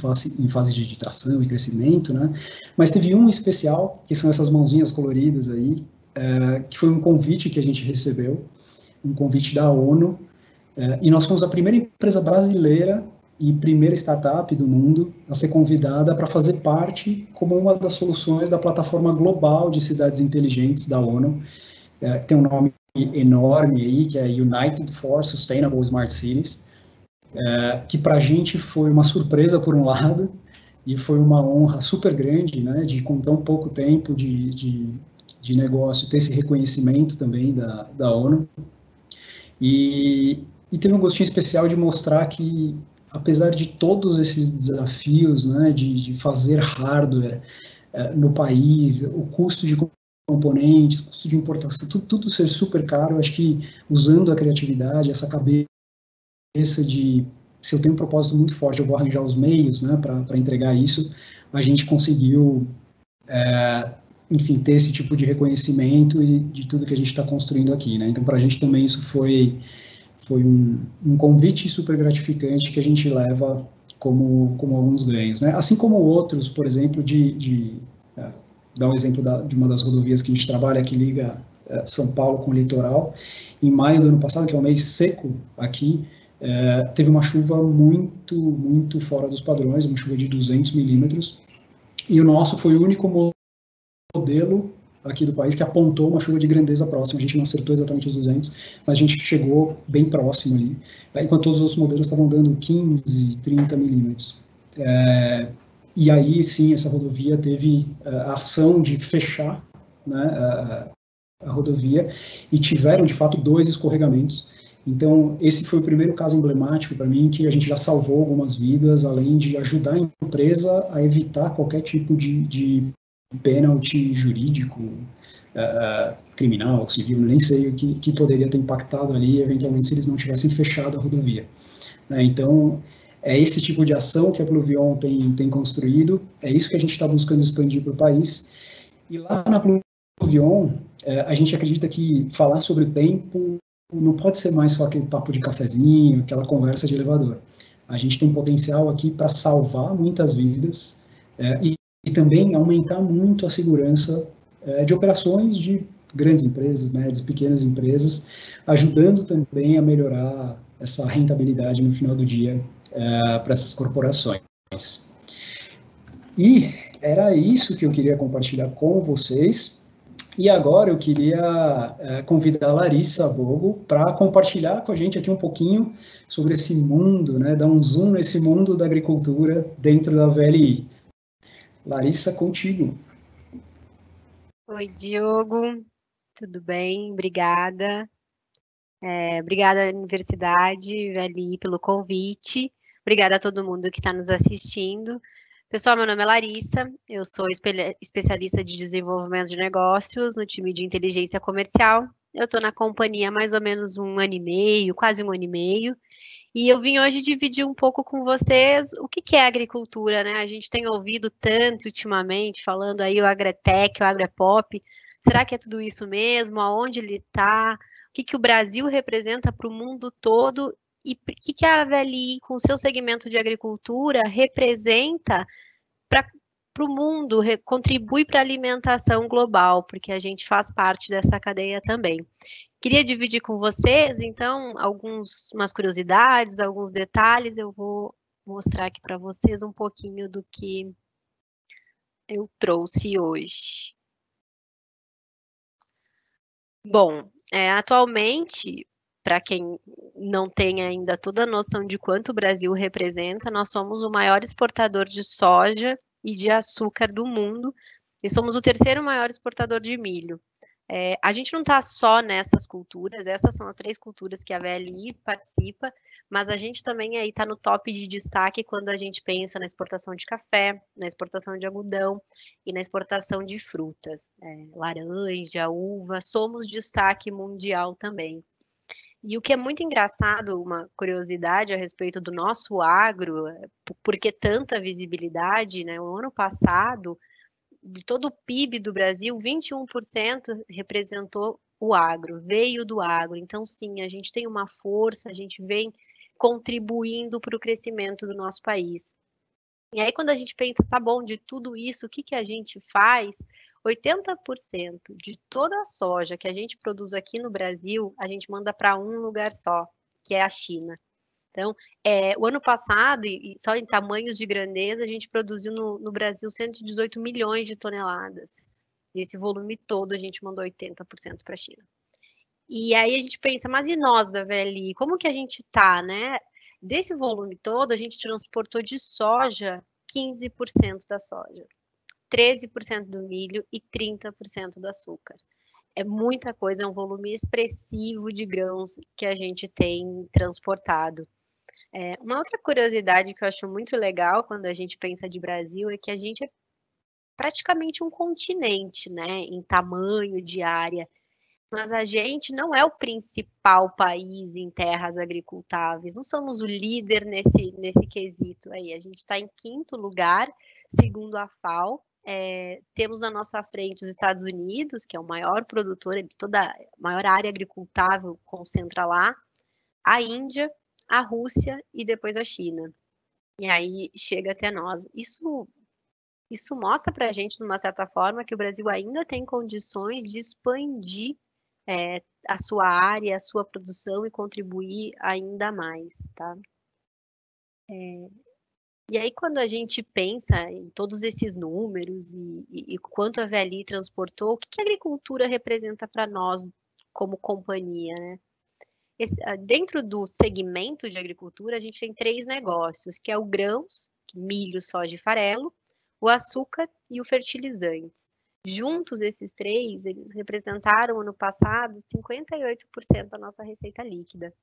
fase de tração e crescimento, né? Mas teve um especial, que são essas mãozinhas coloridas aí, que foi um convite que a gente recebeu, um convite da ONU, e nós fomos a primeira empresa brasileira e primeira startup do mundo a ser convidada para fazer parte como uma das soluções da plataforma global de cidades inteligentes da ONU, que tem um nome enorme aí, que é United for Sustainable Smart Cities, que para a gente foi uma surpresa por um lado, e foi uma honra super grande, né, de com tão pouco tempo de negócio ter esse reconhecimento também da ONU, e teve um gostinho especial de mostrar que, apesar de todos esses desafios, né, de fazer hardware no país, o custo de componentes, custo de importação, tudo ser super caro, eu acho que usando a criatividade, essa cabeça de, se eu tenho um propósito muito forte, eu vou arranjar os meios, né, para entregar isso, a gente conseguiu, enfim, ter esse tipo de reconhecimento e de tudo que a gente está construindo aqui, né. Então, para a gente também isso foi um convite super gratificante que a gente leva como alguns ganhos, né? Assim como outros, por exemplo, dar um exemplo de uma das rodovias que a gente trabalha, que liga São Paulo com o litoral. Em maio do ano passado, que é um mês seco aqui, teve uma chuva muito fora dos padrões, uma chuva de 200 milímetros, e o nosso foi o único modelo aqui do país que apontou uma chuva de grandeza próxima. A gente não acertou exatamente os 200, mas a gente chegou bem próximo ali, enquanto todos os outros modelos estavam dando 15, 30 milímetros. E aí, sim, essa rodovia teve a ação de fechar, né, a rodovia, e tiveram, de fato, 2 escorregamentos. Então, esse foi o primeiro caso emblemático para mim, que a gente já salvou algumas vidas, além de ajudar a empresa a evitar qualquer tipo de pênalti jurídico, criminal, civil, nem sei o que poderia ter impactado ali, eventualmente, se eles não tivessem fechado a rodovia. Então, é esse tipo de ação que a Pluvion tem construído, é isso que a gente está buscando expandir para o país. E lá na Pluvion, a gente acredita que falar sobre o tempo não pode ser mais só aquele papo de cafezinho, aquela conversa de elevador. A gente tem potencial aqui para salvar muitas vidas, e também aumentar muito a segurança de operações de grandes empresas, médias, pequenas empresas, ajudando também a melhorar essa rentabilidade no final do dia para essas corporações. E era isso que eu queria compartilhar com vocês. E agora eu queria convidar a Larissa Bogo para compartilhar com a gente aqui um pouquinho sobre esse mundo, né, dar um zoom nesse mundo da agricultura dentro da VLI. Larissa, contigo.
Oi, Diogo, tudo bem? Obrigada. Obrigada, Universidade VLI, pelo convite. Obrigada a todo mundo que está nos assistindo. Pessoal, meu nome é Larissa, eu sou especialista de desenvolvimento de negócios no time de inteligência comercial. Eu estou na companhia há mais ou menos 1 ano e meio, quase 1 ano e meio. E eu vim hoje dividir um pouco com vocês o que é agricultura, né? A gente tem ouvido tanto ultimamente, falando aí o agretech, o agropop. Será que é tudo isso mesmo? Aonde ele está? O que o Brasil representa para o mundo todo? E o que a VLI, com o seu segmento de agricultura, representa para o mundo, contribui para a alimentação global, porque a gente faz parte dessa cadeia também. Queria dividir com vocês, então, umas curiosidades, alguns detalhes. Eu vou mostrar aqui para vocês um pouquinho do que eu trouxe hoje. Bom, atualmente, para quem não tem ainda toda a noção de quanto o Brasil representa, nós somos o maior exportador de soja e de açúcar do mundo e somos o terceiro maior exportador de milho. A gente não está só nessas culturas, essas são as 3 culturas que a VLI participa, mas a gente também aí está no top de destaque quando a gente pensa na exportação de café, na exportação de algodão e na exportação de frutas, laranja, uva, somos destaque mundial também. E o que é muito engraçado, uma curiosidade a respeito do nosso agro, por que tanta visibilidade, né? O ano passado, de todo o PIB do Brasil, 21% representou o agro, veio do agro. Então, sim, a gente tem uma força, a gente vem contribuindo para o crescimento do nosso país. E aí, quando a gente pensa, tá bom, de tudo isso, o que a gente faz? 80% de toda a soja que a gente produz aqui no Brasil, a gente manda para um lugar só, que é a China. Então, o ano passado, e só em tamanhos de grandeza, a gente produziu no Brasil 118 milhões de toneladas. Desse volume todo, a gente mandou 80% para a China. E aí a gente pensa, mas e nós da VLI? Como que a gente tá, né? Desse volume todo, a gente transportou de soja 15% da soja, 13% do milho e 30% do açúcar. É muita coisa, é um volume expressivo de grãos que a gente tem transportado. Uma outra curiosidade que eu acho muito legal quando a gente pensa de Brasil é que a gente é praticamente um continente, né, em tamanho de área, mas a gente não é o principal país em terras agricultáveis, não somos o líder nesse quesito aí, a gente está em 5º lugar, segundo a FAO. Temos na nossa frente os Estados Unidos, que é o maior produtor, toda a maior área agricultável concentra lá, a Índia, a Rússia e depois a China. E aí chega até nós. Isso mostra para a gente, de uma certa forma, que o Brasil ainda tem condições de expandir a sua área, a sua produção e contribuir ainda mais, tá? E aí, quando a gente pensa em todos esses números e quanto a VLI transportou, o que a agricultura representa para nós como companhia, né? Dentro do segmento de agricultura, a gente tem 3 negócios, que é o grãos, milho, soja e farelo, o açúcar e o fertilizantes. Juntos, esses 3, eles representaram, ano passado, 58% da nossa receita líquida.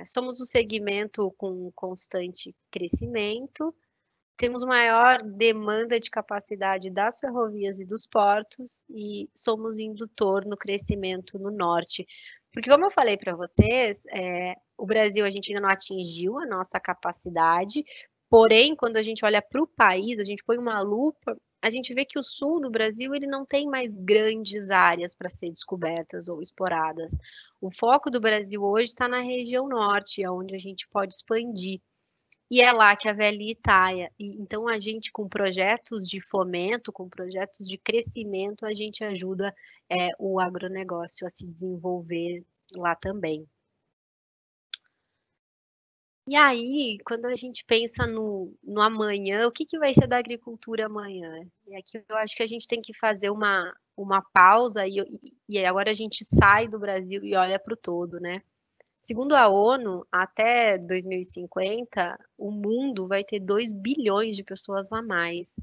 Somos um segmento com constante crescimento, temos maior demanda de capacidade das ferrovias e dos portos e somos indutor no crescimento no norte. Porque, como eu falei para vocês, o Brasil, a gente ainda não atingiu a nossa capacidade, porém, quando a gente olha para o país, a gente põe uma lupa, a gente vê que o sul do Brasil ele não tem mais grandes áreas para ser descobertas ou exploradas. O foco do Brasil hoje está na região norte, onde a gente pode expandir. E é lá que a VLI está. Então, a gente, com projetos de fomento, com projetos de crescimento, a gente ajuda o agronegócio a se desenvolver lá também. E aí, quando a gente pensa no amanhã, o que vai ser da agricultura amanhã? E aqui eu acho que a gente tem que fazer uma pausa e agora a gente sai do Brasil e olha para o todo, né? Segundo a ONU, até 2050, o mundo vai ter 2 bilhões de pessoas a mais.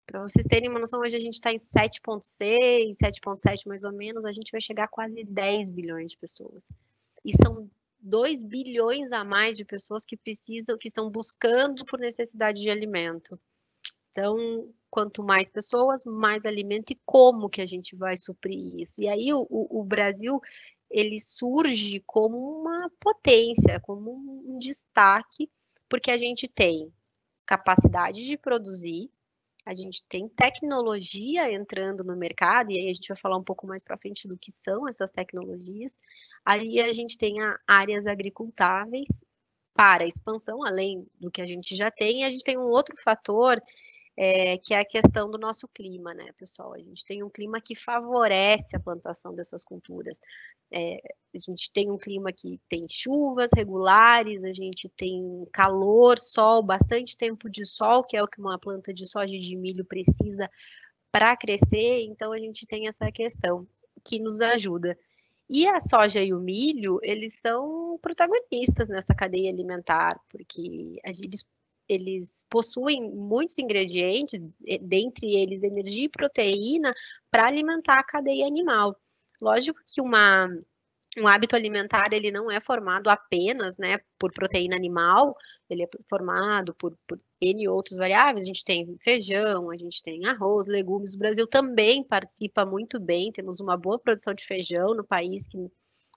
Para vocês terem uma noção, hoje a gente está em 7,6, 7,7 mais ou menos, a gente vai chegar a quase 10 bilhões de pessoas. E são 2 bilhões a mais de pessoas que precisam, que estão buscando por necessidade de alimento. Então, quanto mais pessoas, mais alimento e como que a gente vai suprir isso? E aí o Brasil, ele surge como uma potência, como um destaque, porque a gente tem capacidade de produzir, a gente tem tecnologia entrando no mercado, e aí a gente vai falar um pouco mais para frente do que são essas tecnologias. Aí a gente tem áreas agricultáveis para expansão, além do que a gente já tem, e a gente tem um outro fator que é a questão do nosso clima, né, pessoal? A gente tem um clima que favorece a plantação dessas culturas. A gente tem um clima que tem chuvas regulares, a gente tem calor, sol, bastante tempo de sol, que é o que uma planta de soja e de milho precisa para crescer, então a gente tem essa questão que nos ajuda. E a soja e o milho, eles são protagonistas nessa cadeia alimentar, porque eles possuem muitos ingredientes, dentre eles energia e proteína, para alimentar a cadeia animal. Lógico que um hábito alimentar ele não é formado apenas, né, por proteína animal, ele é formado por N outros variáveis. A gente tem feijão, a gente tem arroz, legumes. O Brasil também participa muito bem, temos uma boa produção de feijão no país, que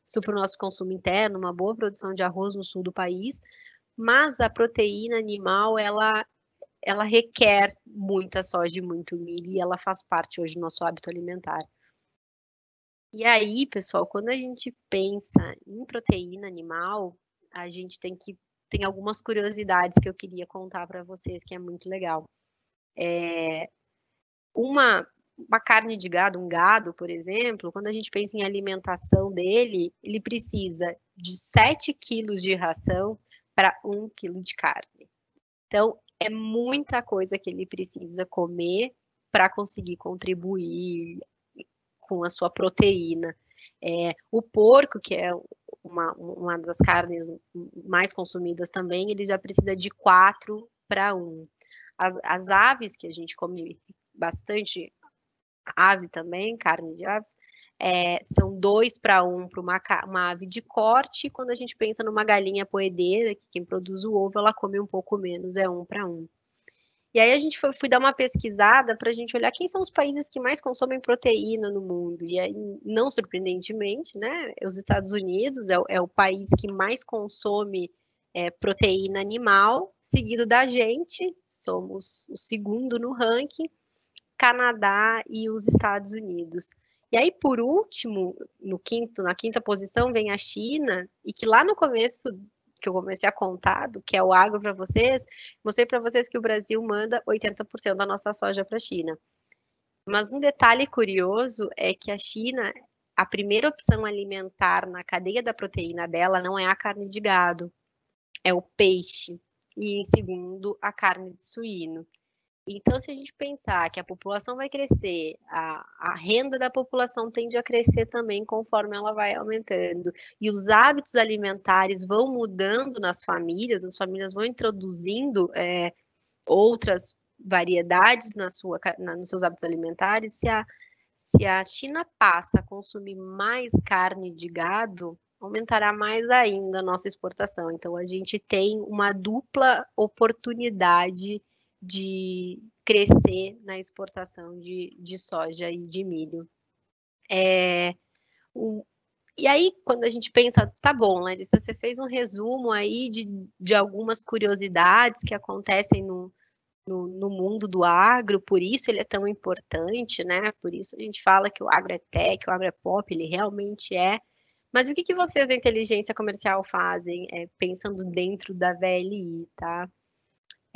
supra o nosso consumo interno, uma boa produção de arroz no sul do país, mas a proteína animal, ela requer muita soja e muito milho, e ela faz parte hoje do nosso hábito alimentar. E aí, pessoal, quando a gente pensa em proteína animal, a gente tem algumas curiosidades que eu queria contar para vocês, que é muito legal. Uma carne de gado, um gado, por exemplo, quando a gente pensa em alimentação dele, ele precisa de 7 quilos de ração para 1 quilo de carne. Então, é muita coisa que ele precisa comer para conseguir contribuir com a sua proteína. O porco, que é uma das carnes mais consumidas também, ele já precisa de 4 para 1. As aves, que a gente come bastante, aves também, carne de aves, são 2 para 1 para uma ave de corte. Quando a gente pensa numa galinha poedeira, que quem produz o ovo, ela come um pouco menos, é 1 para 1. E aí a gente fui dar uma pesquisada para a gente olhar quem são os países que mais consomem proteína no mundo. E aí, não surpreendentemente, né, os Estados Unidos é o país que mais consome proteína animal, seguido da gente, somos o segundo no ranking, Canadá e os Estados Unidos. E aí, por último, na quinta posição, vem a China, e que lá no começo, que eu comecei a contar, do que é o agro para vocês, mostrei para vocês que o Brasil manda 80% da nossa soja para a China. Mas um detalhe curioso é que a China, a primeira opção alimentar na cadeia da proteína dela não é a carne de gado, é o peixe, e em segundo, a carne de suíno. Então, se a gente pensar que a população vai crescer, a renda da população tende a crescer também conforme ela vai aumentando, e os hábitos alimentares vão mudando nas famílias, as famílias vão introduzindo outras variedades nos seus hábitos alimentares. Se a China passa a consumir mais carne de gado, aumentará mais ainda a nossa exportação. Então, a gente tem uma dupla oportunidade de crescer na exportação de soja e de milho. E aí, quando a gente pensa, tá bom, Larissa, você fez um resumo aí de algumas curiosidades que acontecem no mundo do agro, por isso ele é tão importante, né? Por isso a gente fala que o agro é tech, o agro é pop, ele realmente é. Mas o que vocês da inteligência comercial fazem pensando dentro da VLI, tá?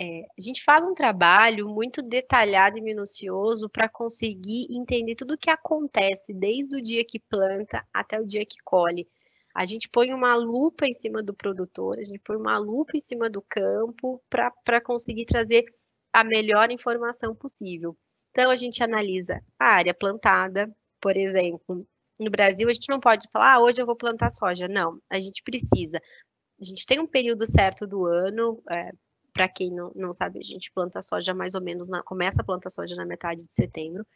A gente faz um trabalho muito detalhado e minucioso para conseguir entender tudo o que acontece desde o dia que planta até o dia que colhe. A gente põe uma lupa em cima do produtor, a gente põe uma lupa em cima do campo para conseguir trazer a melhor informação possível. Então, a gente analisa a área plantada, por exemplo. No Brasil, a gente não pode falar, hoje eu vou plantar soja. Não, a gente precisa. A gente tem um período certo do ano. Para quem não sabe, a gente planta soja mais ou menos, começa a plantar soja na metade de setembro.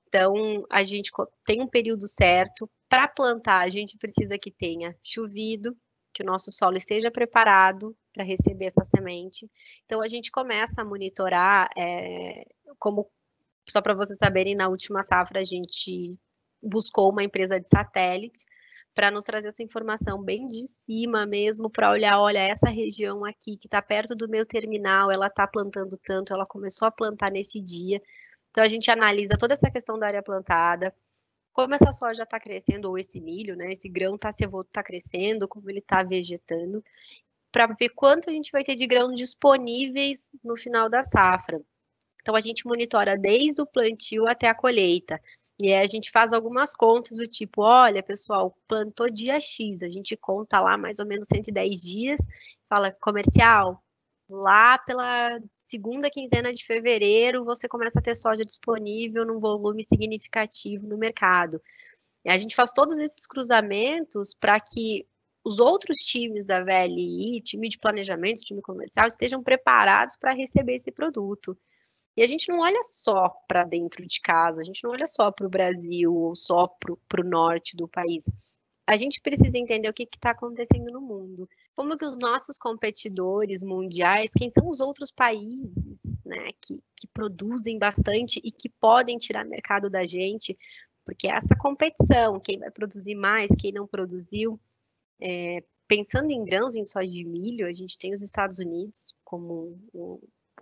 Então, a gente tem um período certo. Para plantar, a gente precisa que tenha chovido, que o nosso solo esteja preparado para receber essa semente. Então, a gente começa a monitorar, só para vocês saberem, na última safra, a gente buscou uma empresa de satélites para nos trazer essa informação bem de cima mesmo, para olha, essa região aqui que está perto do meu terminal, ela está plantando tanto, ela começou a plantar nesse dia. Então, a gente analisa toda essa questão da área plantada, como essa soja está crescendo, ou esse milho, né, esse grão está crescendo, como ele está vegetando, para ver quanto a gente vai ter de grãos disponíveis no final da safra. Então, a gente monitora desde o plantio até a colheita. E aí a gente faz algumas contas do tipo, olha, pessoal, plantou dia X, a gente conta lá mais ou menos 110 dias, fala, comercial, lá pela segunda quinzena de fevereiro, você começa a ter soja disponível num volume significativo no mercado. E a gente faz todos esses cruzamentos para que os outros times da VLI, time de planejamento, time comercial, estejam preparados para receber esse produto. E a gente não olha só para dentro de casa, a gente não olha só para o Brasil ou só para o norte do país. A gente precisa entender o que está acontecendo no mundo. Como que os nossos competidores mundiais, quem são os outros países, né, que produzem bastante e que podem tirar mercado da gente, porque essa competição, quem vai produzir mais, quem não produziu, pensando em grãos, em soja de milho, a gente tem os Estados Unidos como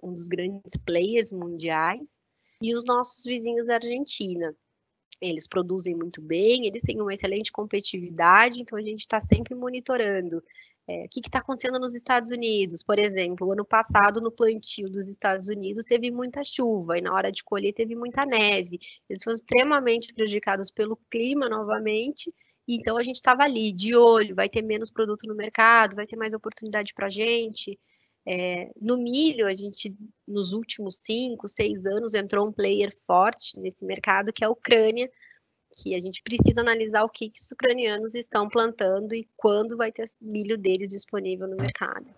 um dos grandes players mundiais, e os nossos vizinhos da Argentina. Eles produzem muito bem, eles têm uma excelente competitividade, então a gente está sempre monitorando. O que está acontecendo nos Estados Unidos? Por exemplo, o ano passado, no plantio dos Estados Unidos, teve muita chuva, e na hora de colher teve muita neve. Eles foram extremamente prejudicados pelo clima novamente, Então a gente estava ali, de olho, vai ter menos produto no mercado, vai ter mais oportunidade para a gente. No milho, a gente, nos últimos 5, 6 anos, entrou um player forte nesse mercado, que é a Ucrânia, que a gente precisa analisar o que os ucranianos estão plantando e quando vai ter milho deles disponível no mercado.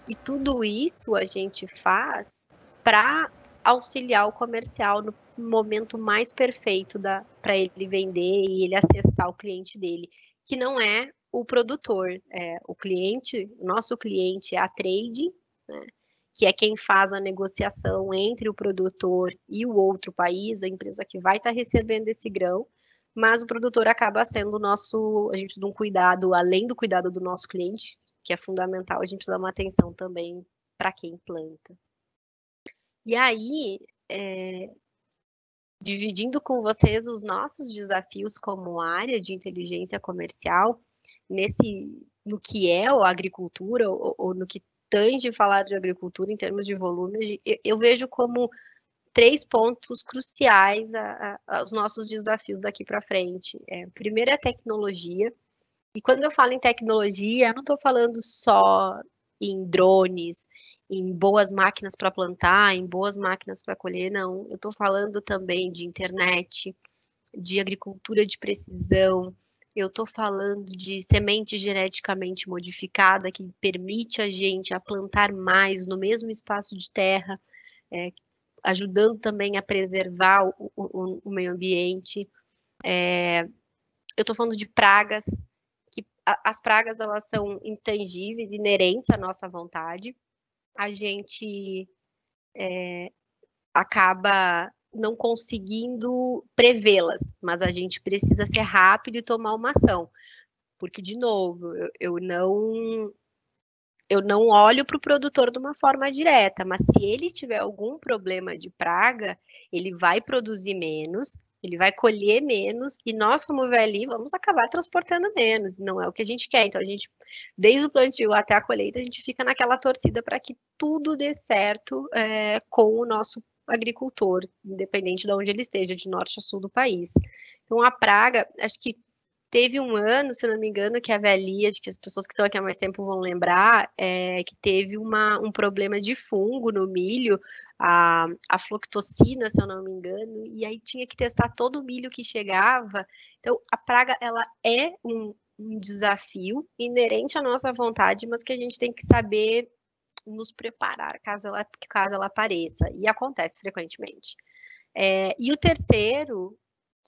E tudo isso a gente faz para auxiliar o comercial no momento mais perfeito para ele vender e ele acessar o cliente dele, que não é o produtor. O cliente, o nosso cliente é a trade, né, que é quem faz a negociação entre o produtor e o outro país, a empresa que vai estar recebendo esse grão, mas o produtor acaba sendo a gente precisa de um cuidado, além do cuidado do nosso cliente, que é fundamental, a gente precisa dar uma atenção também para quem planta. E aí, dividindo com vocês os nossos desafios como área de inteligência comercial, no que é a agricultura, ou no que tange falar de agricultura em termos de volume, eu vejo como 3 pontos cruciais aos nossos desafios daqui para frente. Primeiro é a tecnologia. E quando eu falo em tecnologia, eu não estou falando só em drones, em boas máquinas para plantar, em boas máquinas para colher, não. Eu estou falando também de internet, de agricultura de precisão, eu estou falando de semente geneticamente modificada que permite a gente a plantar mais no mesmo espaço de terra, ajudando também a preservar o meio ambiente. Eu estou falando de pragas, que as pragas elas são intangíveis, inerentes à nossa vontade. A gente acaba não conseguindo prevê-las, mas a gente precisa ser rápido e tomar uma ação. Porque, de novo, eu não olho para o produtor de uma forma direta, mas se ele tiver algum problema de praga, ele vai produzir menos, ele vai colher menos, e nós, como VLI, vamos acabar transportando menos, não é o que a gente quer. Então, a gente, desde o plantio até a colheita, a gente fica naquela torcida para que tudo dê certo com o nosso agricultor, independente de onde ele esteja, de norte a sul do país. Então, a praga, acho que teve um ano, se não me engano, que a VLI, acho que as pessoas que estão aqui há mais tempo vão lembrar, que teve um problema de fungo no milho, a aflatoxina, se eu não me engano, e aí tinha que testar todo o milho que chegava. Então, a praga, ela é um desafio inerente à nossa vontade, mas que a gente tem que saber nos preparar caso ela apareça, e acontece frequentemente. E o terceiro,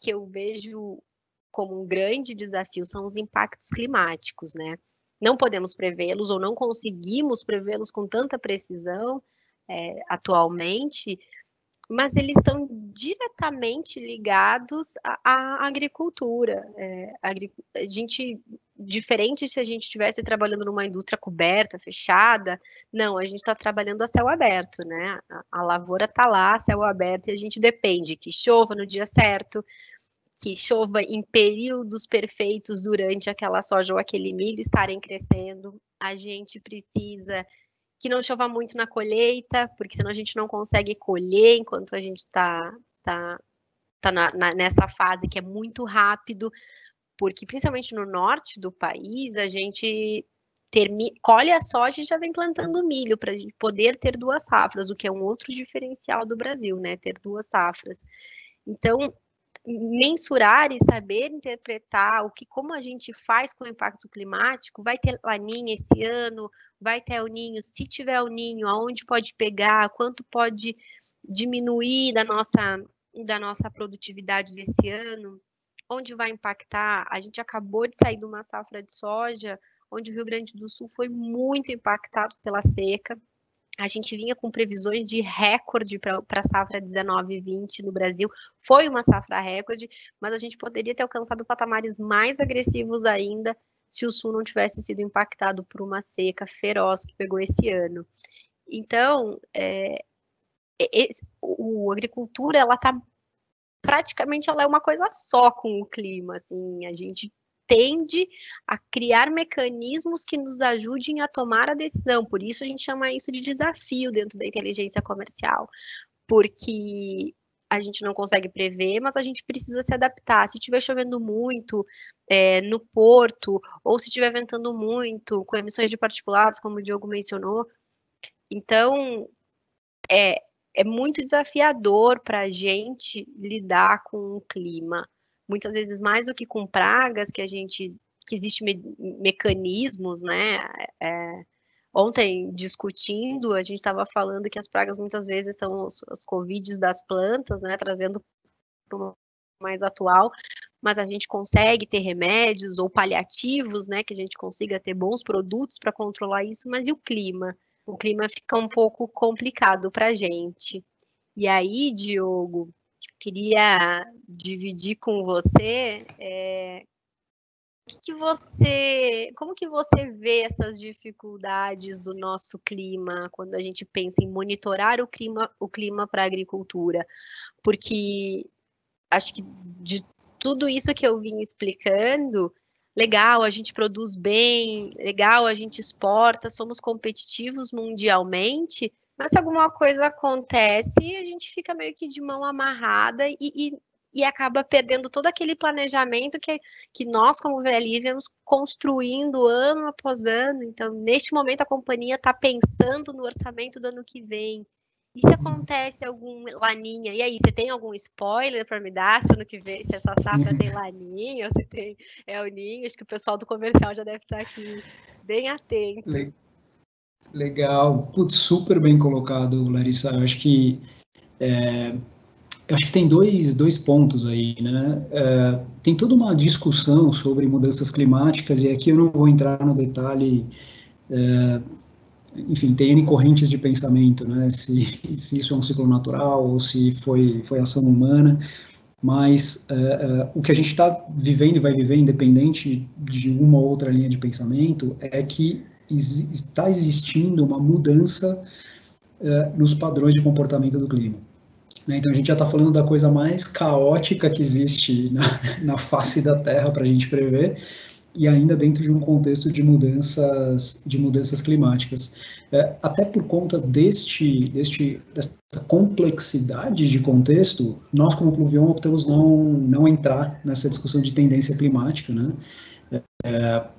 que eu vejo como um grande desafio, são os impactos climáticos, né? Não podemos prevê-los ou não conseguimos prevê-los com tanta precisão atualmente, mas eles estão diretamente ligados à agricultura. A gente, diferente se a gente estivesse trabalhando numa indústria coberta, fechada, não, a gente está trabalhando a céu aberto, né? A lavoura está lá, a céu aberto, e a gente depende que chova no dia certo, que chova em períodos perfeitos durante aquela soja ou aquele milho estarem crescendo. A gente precisa que não chova muito na colheita, porque senão a gente não consegue colher enquanto a gente está nessa fase que é muito rápido, porque principalmente no norte do país, a gente colhe a soja e já vem plantando milho, para poder ter 2 safras, o que é um outro diferencial do Brasil, né? Ter 2 safras. Então, mensurar e saber interpretar como a gente faz com o impacto climático, vai ter laninha esse ano, vai ter El Niño, se tiver El Niño, aonde pode pegar, quanto pode diminuir da nossa produtividade desse ano, onde vai impactar. A gente acabou de sair de uma safra de soja, onde o Rio Grande do Sul foi muito impactado pela seca. A gente vinha com previsões de recorde para a safra 19 e 20 no Brasil. Foi uma safra recorde, mas a gente poderia ter alcançado patamares mais agressivos ainda se o Sul não tivesse sido impactado por uma seca feroz que pegou esse ano. Então, a agricultura, ela está praticamente, ela é uma coisa só com o clima, assim, a gente tende a criar mecanismos que nos ajudem a tomar a decisão. Por isso a gente chama isso de desafio dentro da inteligência comercial, porque a gente não consegue prever, mas a gente precisa se adaptar. Se estiver chovendo muito no porto, ou se estiver ventando muito, com emissões de particulados, como o Diogo mencionou, então é muito desafiador para a gente lidar com o clima. Muitas vezes mais do que com pragas, que existem mecanismos, né? Ontem, discutindo, a gente estava falando que as pragas muitas vezes são as covides das plantas, né? Trazendo para o mais atual, mas a gente consegue ter remédios ou paliativos, né? Que a gente consiga ter bons produtos para controlar isso, mas e o clima? O clima fica um pouco complicado para a gente. E aí, Diogo, queria dividir com você como que você vê essas dificuldades do nosso clima quando a gente pensa em monitorar o clima para a agricultura? Porque acho que de tudo isso que eu vim explicando, legal, a gente produz bem, legal, a gente exporta, somos competitivos mundialmente, mas se alguma coisa acontece, a gente fica meio que de mão amarrada e acaba perdendo todo aquele planejamento que nós, como VLI, viemos construindo ano após ano. Então, neste momento, a companhia está pensando no orçamento do ano que vem. E se acontece algum laninha? E aí, você tem algum spoiler para me dar se ano que vem, se essa safra tem laninha, ou se tem El Niño? Acho que o pessoal do comercial já deve estar aqui bem atento.
Legal. Putz, super bem colocado, Larissa. Eu acho que tem dois pontos aí, né? Tem toda uma discussão sobre mudanças climáticas, e aqui eu não vou entrar no detalhe, enfim, tem N correntes de pensamento, né? Se isso é um ciclo natural ou se foi ação humana, mas o que a gente está vivendo e vai viver, independente de uma ou outra linha de pensamento, é que está existindo uma mudança nos padrões de comportamento do clima. Então, a gente já está falando da coisa mais caótica que existe na face da Terra para a gente prever, e ainda dentro de um contexto de mudanças climáticas. Até por conta dessa complexidade de contexto, nós, como Pluvion, optamos não entrar nessa discussão de tendência climática, né?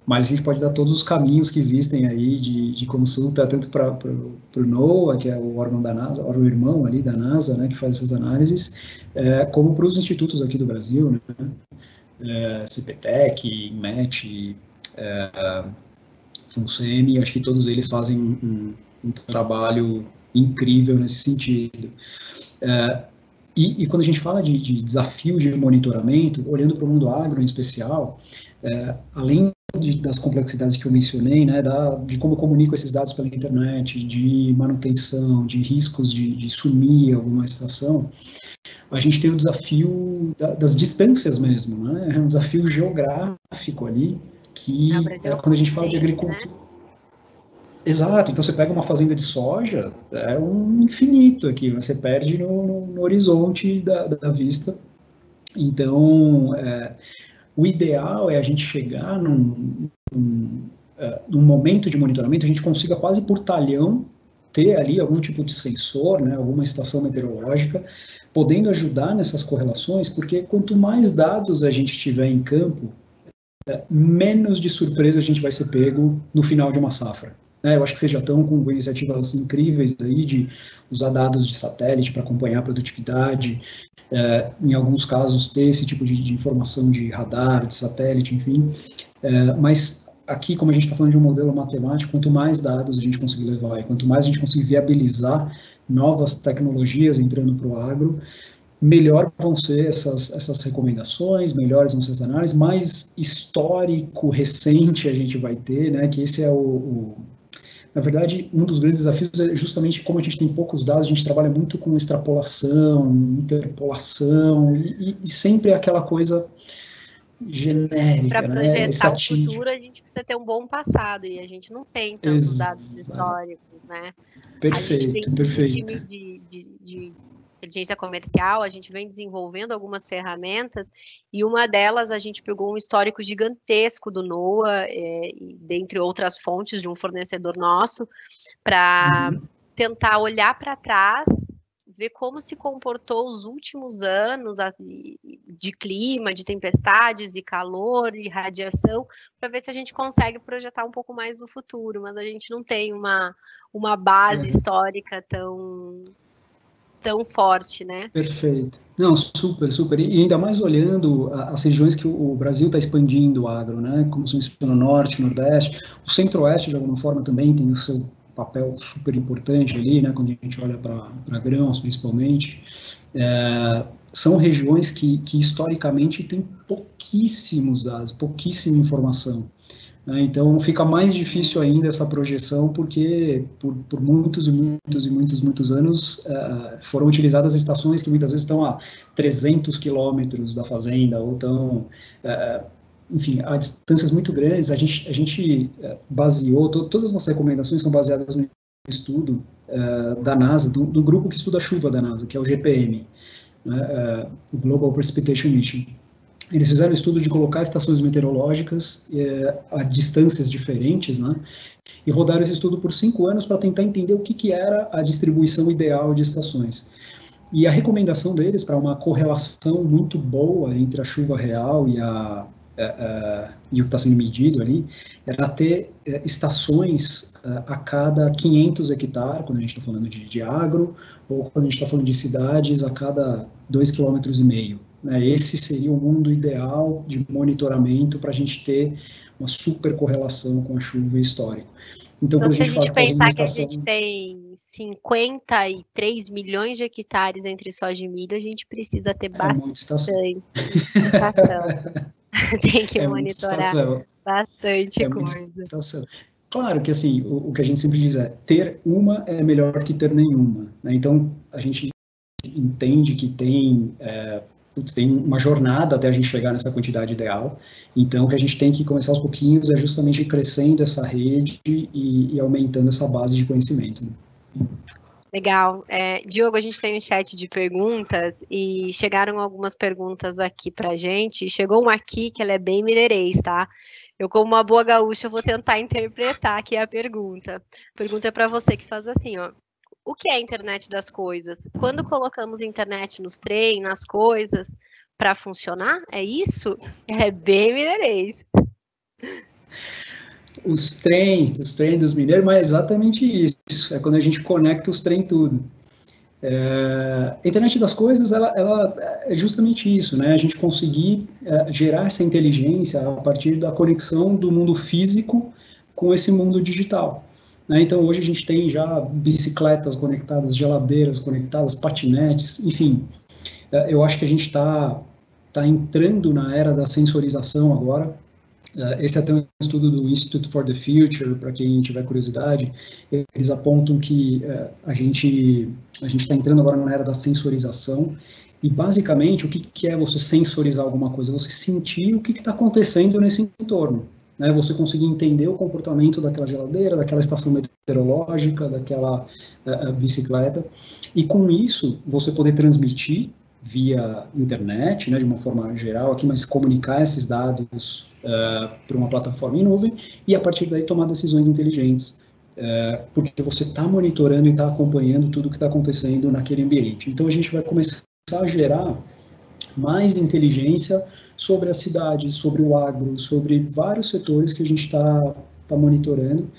Mas a gente pode dar todos os caminhos que existem aí de consulta, tanto para o NOAA, que é o órgão da NASA, órgão irmão ali da NASA, né, que faz essas análises, como para os institutos aqui do Brasil, né, CPTEC, INMET, FUNSEMI, acho que todos eles fazem um trabalho incrível nesse sentido. E quando a gente fala de desafio de monitoramento, olhando para o mundo agro em especial, além das complexidades que eu mencionei, né, de como eu comunico esses dados pela internet, de manutenção, de riscos de sumir alguma estação, a gente tem o desafio das distâncias mesmo, né, é um desafio geográfico ali, que quando a gente fala de agricultura... Né? Exato, então você pega uma fazenda de soja, é um infinito aqui, você perde no horizonte da vista. Então, o ideal é a gente chegar num momento de monitoramento, a gente consiga quase por talhão ter ali algum tipo de sensor, né, alguma estação meteorológica, podendo ajudar nessas correlações, porque quanto mais dados a gente tiver em campo, menos de surpresa a gente vai ser pego no final de uma safra. Eu acho que vocês já estão com iniciativas incríveis aí de usar dados de satélite para acompanhar a produtividade, em alguns casos ter esse tipo de informação de radar, de satélite, enfim, mas aqui, como a gente está falando de um modelo matemático, quanto mais dados a gente conseguir levar e quanto mais a gente conseguir viabilizar novas tecnologias entrando para o agro, melhor vão ser essas recomendações, melhores vão ser as análises, mais histórico, recente a gente vai ter, né, que esse é na verdade, um dos grandes desafios é justamente como a gente tem poucos dados, a gente trabalha muito com extrapolação, interpolação, e sempre aquela coisa genérica,
né? Para projetar o futuro, a gente precisa ter um bom passado, e a gente não tem tantos dados históricos, né?
Perfeito,
a gente tem
perfeito.
Um time de inteligência comercial, a gente vem desenvolvendo algumas ferramentas, e uma delas a gente pegou um histórico gigantesco do NOAA, dentre outras fontes de um fornecedor nosso, para tentar olhar para trás, ver como se comportou os últimos anos de clima, de tempestades e calor e radiação, para ver se a gente consegue projetar um pouco mais no futuro, mas a gente não tem uma base histórica tão forte, né?
Perfeito. Não, super, super. E ainda mais olhando as regiões que o Brasil está expandindo o agro, né? Como são no norte, nordeste, o centro-oeste, de alguma forma, também tem o seu papel super importante ali, né? Quando a gente olha para grãos, principalmente. São regiões que historicamente têm pouquíssimos dados, pouquíssima informação. Então, fica mais difícil ainda essa projeção, porque por muitos e muitos e muitos anos foram utilizadas estações que muitas vezes estão a 300 quilômetros da fazenda, ou estão, enfim, a distâncias muito grandes. A gente baseou, todas as nossas recomendações são baseadas no estudo da NASA, do grupo que estuda a chuva da NASA, que é o GPM, o Global Precipitation Mission. Eles fizeram um estudo de colocar estações meteorológicas a distâncias diferentes, né? E rodaram esse estudo por 5 anos para tentar entender o que era a distribuição ideal de estações. E a recomendação deles para uma correlação muito boa entre a chuva real e o que está sendo medido ali, era ter estações a cada 500 hectares, quando a gente está falando de agro, ou quando a gente está falando de cidades, a cada 2,5 km. Esse seria o mundo ideal de monitoramento para a gente ter uma super correlação com a chuva histórica.
Então, quando se a gente pensar que a gente tem 53 milhões de hectares entre soja e milho, a gente precisa ter bastante estação. Tem que monitorar bastante coisa.
Claro que, assim, o que a gente sempre diz é, ter uma é melhor que ter nenhuma, né? Então, a gente entende que tem uma jornada até a gente chegar nessa quantidade ideal. Então, o que a gente tem que começar aos pouquinhos é justamente crescendo essa rede e aumentando essa base de conhecimento.
Legal. Diogo, a gente tem um chat de perguntas e chegaram algumas perguntas aqui pra gente. Chegou uma aqui que ela é bem mineirês, tá? Eu, como uma boa gaúcha, vou tentar interpretar aqui a pergunta. A pergunta é para você que faz assim, ó. O que é a internet das coisas? Quando colocamos internet nos trem, nas coisas, para funcionar? É isso? É bem mineirês.
Os trem dos mineiros, mas é exatamente isso. É quando a gente conecta os trem tudo. A internet das coisas, ela é justamente isso, né? A gente conseguir gerar essa inteligência a partir da conexão do mundo físico com esse mundo digital. Então, hoje a gente tem já bicicletas conectadas, geladeiras conectadas, patinetes, enfim. Eu acho que a gente está entrando na era da sensorização agora. Esse é até um estudo do Institute for the Future, para quem tiver curiosidade. Eles apontam que a gente está entrando agora na era da sensorização. E, basicamente, o que é você sensorizar alguma coisa? Você sentir o que está acontecendo nesse entorno. Você conseguir entender o comportamento daquela geladeira, daquela estação meteorológica, daquela bicicleta, e com isso você poder transmitir via internet, de uma forma geral aqui, mas comunicar esses dados para uma plataforma em nuvem, e a partir daí tomar decisões inteligentes, porque você está monitorando e está acompanhando tudo o que está acontecendo naquele ambiente. Então a gente vai começar a gerar mais inteligência sobre as cidades, sobre o agro, sobre vários setores que a gente está monitorando.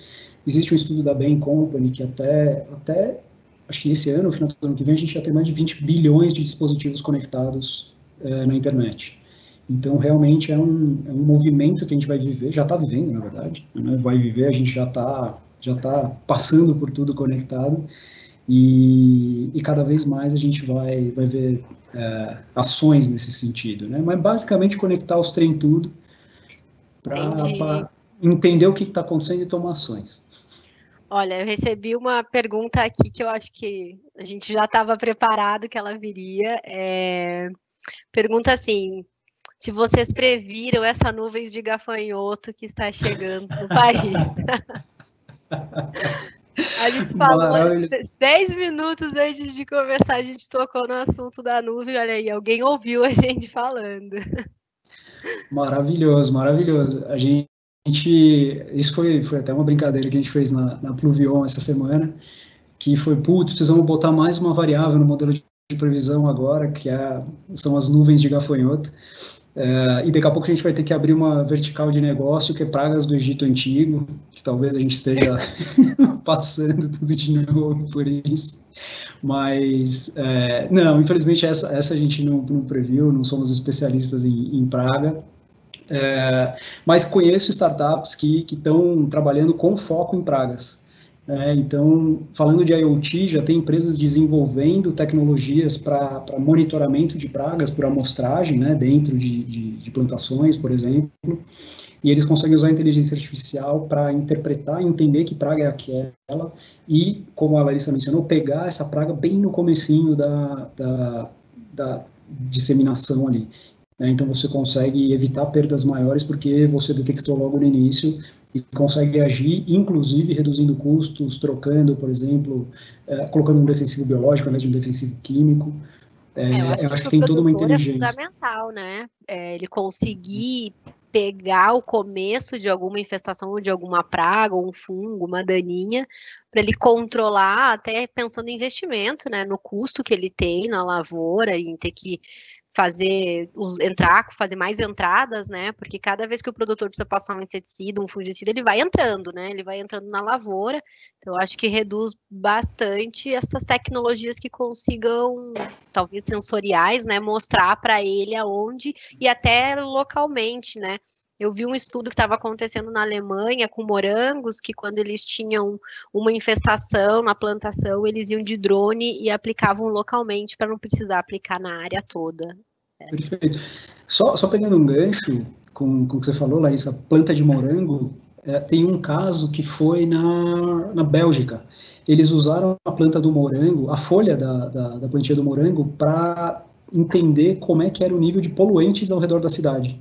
Existe um estudo da Bain Company que até acho que esse ano, no final do ano que vem, a gente já tem mais de 20 bilhões de dispositivos conectados na internet. Então, realmente é um movimento que a gente vai viver, já está vivendo, na verdade, né? Vai viver, a gente já tá passando por tudo conectado, e cada vez mais a gente vai ver ações nesse sentido, né? Mas basicamente conectar os trem tudo para entender o que está acontecendo e tomar ações.
Olha, eu recebi uma pergunta aqui que eu acho que a gente já estava preparado que ela viria. Pergunta assim, se vocês previram essa nuvem de gafanhoto que está chegando no país. A gente falou 10 minutos antes de começar, a gente tocou no assunto da nuvem, olha aí, alguém ouviu a gente falando.
Maravilhoso, maravilhoso. Isso foi até uma brincadeira que a gente fez na Pluvion essa semana, que foi, putz, precisamos botar mais uma variável no modelo de previsão agora, que são as nuvens de gafanhoto. E daqui a pouco a gente vai ter que abrir uma vertical de negócio, que é pragas do Egito Antigo, que talvez a gente esteja passando tudo de novo por isso. Mas, não, infelizmente essa a gente não previu, não somos especialistas em praga. Mas conheço startups que estão trabalhando com foco em pragas. Então, falando de IoT, já tem empresas desenvolvendo tecnologias para monitoramento de pragas por amostragem, né, dentro de plantações, por exemplo, e eles conseguem usar a inteligência artificial para interpretar e entender que praga é aquela e, como a Larissa mencionou, pegar essa praga bem no comecinho da disseminação ali. Então, você consegue evitar perdas maiores porque você detectou logo no início e consegue agir, inclusive reduzindo custos, trocando, por exemplo, colocando um defensivo biológico ao invés de um defensivo químico. Eu acho que tem toda uma inteligência.
É fundamental, né? Ele conseguir pegar o começo de alguma infestação, ou de alguma praga, ou um fungo, uma daninha, para ele controlar, até pensando em investimento, né? No custo que ele tem na lavoura, e em ter que fazer mais entradas, né? Porque cada vez que o produtor precisa passar um inseticida, um fungicida, ele vai entrando, né? Ele vai entrando na lavoura. Então, eu acho que reduz bastante essas tecnologias que consigam, talvez sensoriais, né? Mostrar para ele aonde e até localmente, né? Eu vi um estudo que estava acontecendo na Alemanha com morangos, que quando eles tinham uma infestação na plantação, eles iam de drone e aplicavam localmente para não precisar aplicar na área toda.
Perfeito. Só pegando um gancho com o que você falou, Larissa, planta de morango, tem um caso que foi na Bélgica. Eles usaram a planta do morango, a folha da plantinha do morango, para entender como é que era o nível de poluentes ao redor da cidade.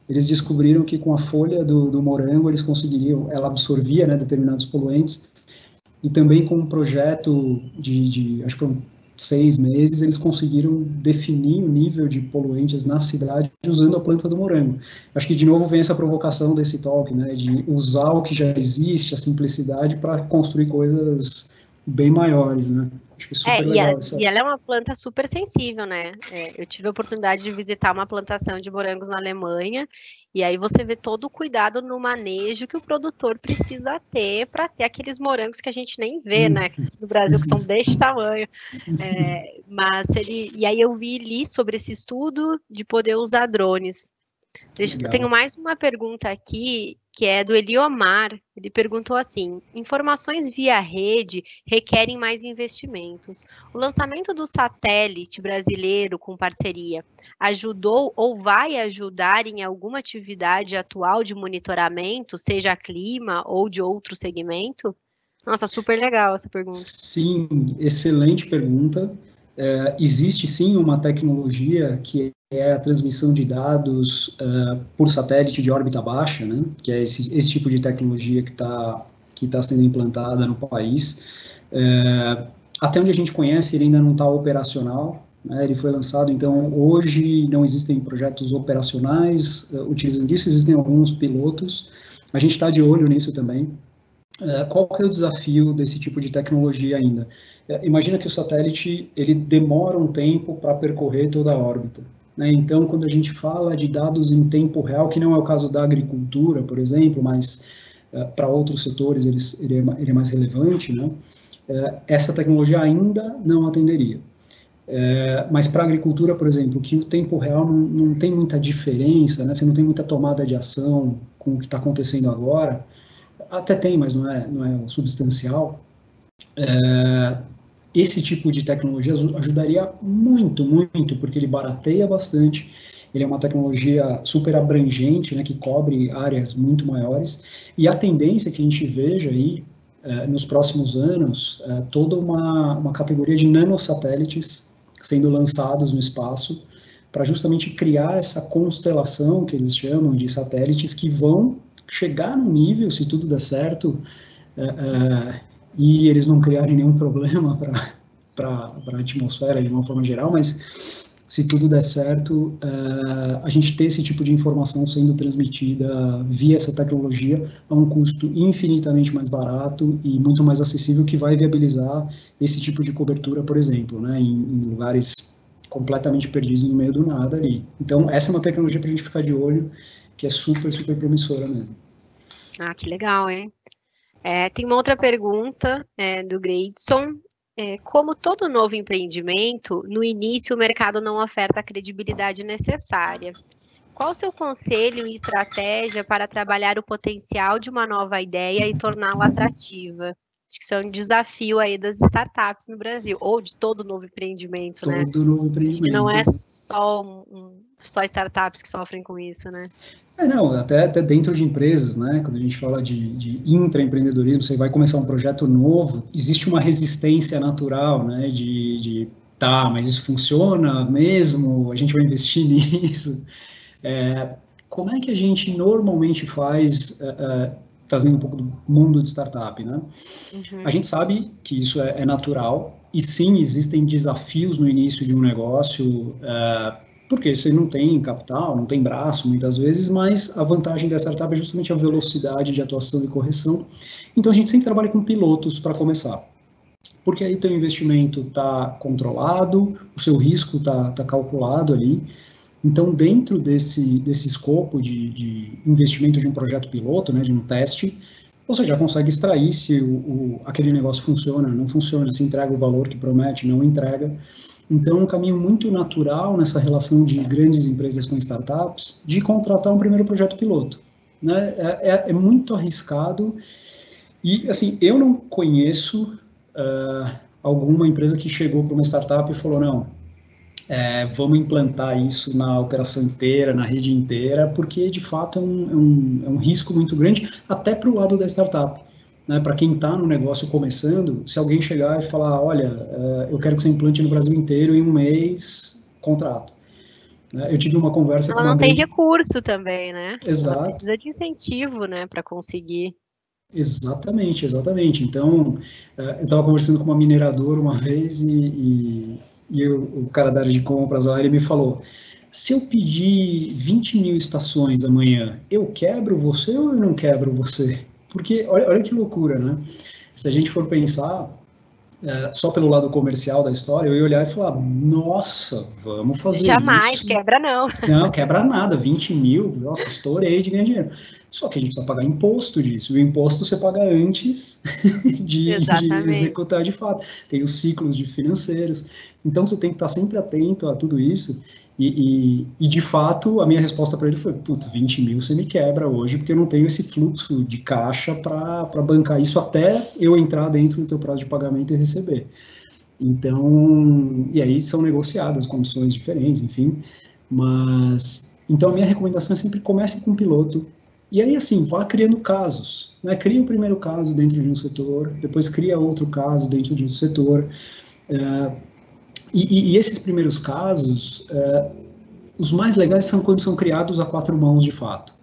Eles descobriram que com a folha do morango eles conseguiriam, ela absorvia, né, determinados poluentes, e também com um projeto acho que foram 6 meses, eles conseguiram definir o nível de poluentes na cidade usando a planta do morango. Acho que de novo vem essa provocação desse talk, né, de usar o que já existe, a simplicidade, para construir coisas bem maiores, né? Acho que é super legal.
E ela é uma planta super sensível, né? Eu tive a oportunidade de visitar uma plantação de morangos na Alemanha, e aí você vê todo o cuidado no manejo que o produtor precisa ter para ter aqueles morangos que a gente nem vê, né? No Brasil, que são deste tamanho. E aí eu li sobre esse estudo de poder usar drones. Eu tenho mais uma pergunta aqui, que é do Eliomar. Ele perguntou assim: informações via rede requerem mais investimentos. O lançamento do satélite brasileiro com parceria ajudou ou vai ajudar em alguma atividade atual de monitoramento, seja clima ou de outro segmento? Nossa, super legal essa pergunta.
Sim, excelente pergunta. Existe sim uma tecnologia que é a transmissão de dados por satélite de órbita baixa, né? Que é esse tipo de tecnologia que tá sendo implantada no país. Até onde a gente conhece, ele ainda não está operacional, né? Ele foi lançado, então hoje não existem projetos operacionais utilizando isso, existem alguns pilotos. A gente está de olho nisso também. Qual que é o desafio desse tipo de tecnologia ainda? Imagina que o satélite ele demora um tempo para percorrer toda a órbita, né? Então, quando a gente fala de dados em tempo real, que não é o caso da agricultura, por exemplo, mas para outros setores ele é mais relevante, né? Essa tecnologia ainda não atenderia. Mas para a agricultura, por exemplo, que o tempo real não tem muita diferença, né? Você não tem muita tomada de ação com o que está acontecendo agora. Até tem, mas não é substancial. Esse tipo de tecnologia ajudaria muito, muito, porque ele barateia bastante, ele é uma tecnologia super abrangente, né, que cobre áreas muito maiores, e a tendência que a gente veja aí, nos próximos anos, toda uma categoria de nanosatélites sendo lançados no espaço, para justamente criar essa constelação, que eles chamam de satélites, que vão chegar no nível, se tudo der certo, e eles não criarem nenhum problema para a atmosfera de uma forma geral, mas se tudo der certo, a gente ter esse tipo de informação sendo transmitida via essa tecnologia a um custo infinitamente mais barato e muito mais acessível, que vai viabilizar esse tipo de cobertura, por exemplo, né, em lugares completamente perdidos no meio do nada ali. Então, essa é uma tecnologia para a gente ficar de olho, que é super, super promissora mesmo.
Ah, que legal, hein? Tem uma outra pergunta do Greidson. Como todo novo empreendimento, no início o mercado não oferta a credibilidade necessária. Qual o seu conselho e estratégia para trabalhar o potencial de uma nova ideia e torná-la atrativa? Acho que isso é um desafio aí das startups no Brasil, ou de todo novo empreendimento, né?
Todo novo empreendimento.
Acho que não é só startups que sofrem com isso, né?
Não, até dentro de empresas, né, quando a gente fala de intraempreendedorismo, você vai começar um projeto novo, existe uma resistência natural, né, tá, mas isso funciona mesmo, a gente vai investir nisso. Como é que a gente normalmente faz, trazendo um pouco do mundo de startup, né?
Uhum.
A gente sabe que isso é natural, e sim, existem desafios no início de um negócio, porque você não tem capital, não tem braço, muitas vezes, mas a vantagem da startup é justamente a velocidade de atuação e correção. Então, a gente sempre trabalha com pilotos para começar, porque aí o teu investimento está controlado, o seu risco está calculado ali. Então, dentro desse escopo de investimento de um projeto piloto, né, de um teste, você já consegue extrair se aquele negócio funciona, não funciona, se entrega o valor que promete, não entrega. Então, um caminho muito natural nessa relação de grandes empresas com startups, de contratar um primeiro projeto piloto. Né? É muito arriscado e, assim, eu não conheço alguma empresa que chegou para uma startup e falou, não, vamos implantar isso na operação inteira, na rede inteira, porque, de fato, é um risco muito grande, até para o lado da startup. Né, para quem está no negócio começando, se alguém chegar e falar, olha, eu quero que você implante no Brasil inteiro em um mês, contrato. Né, eu tive uma conversa com uma
grande... Ela não tem recurso também, né?
Exato.
Ela precisa de incentivo, né, para conseguir.
Exatamente, exatamente. Então, eu estava conversando com uma mineradora uma vez e o cara da área de compras lá, ele me falou, se eu pedir 20 mil estações amanhã, eu quebro você ou eu não quebro você? Porque, olha que loucura, né? Se a gente for pensar, só pelo lado comercial da história, eu ia olhar e falar, nossa, vamos fazer
Jamais,
isso.
quebra não.
Não, quebra nada, 20 mil, nossa, estourei de ganhar dinheiro. Só que a gente precisa pagar imposto disso, e o imposto você paga antes de executar de fato. Tem os ciclos de financeiros, então você tem que estar sempre atento a tudo isso, e de fato, a minha resposta para ele foi, putz, 20 mil você me quebra hoje, porque eu não tenho esse fluxo de caixa para bancar isso até eu entrar dentro do teu prazo de pagamento e receber. Então, e aí são negociadas condições diferentes, enfim, mas, então a minha recomendação é sempre comece com um piloto, e aí assim, vá criando casos, né? Cria o primeiro caso dentro de um setor, depois cria outro caso dentro de um setor, e esses primeiros casos, os mais legais são quando são criados a quatro mãos de fato,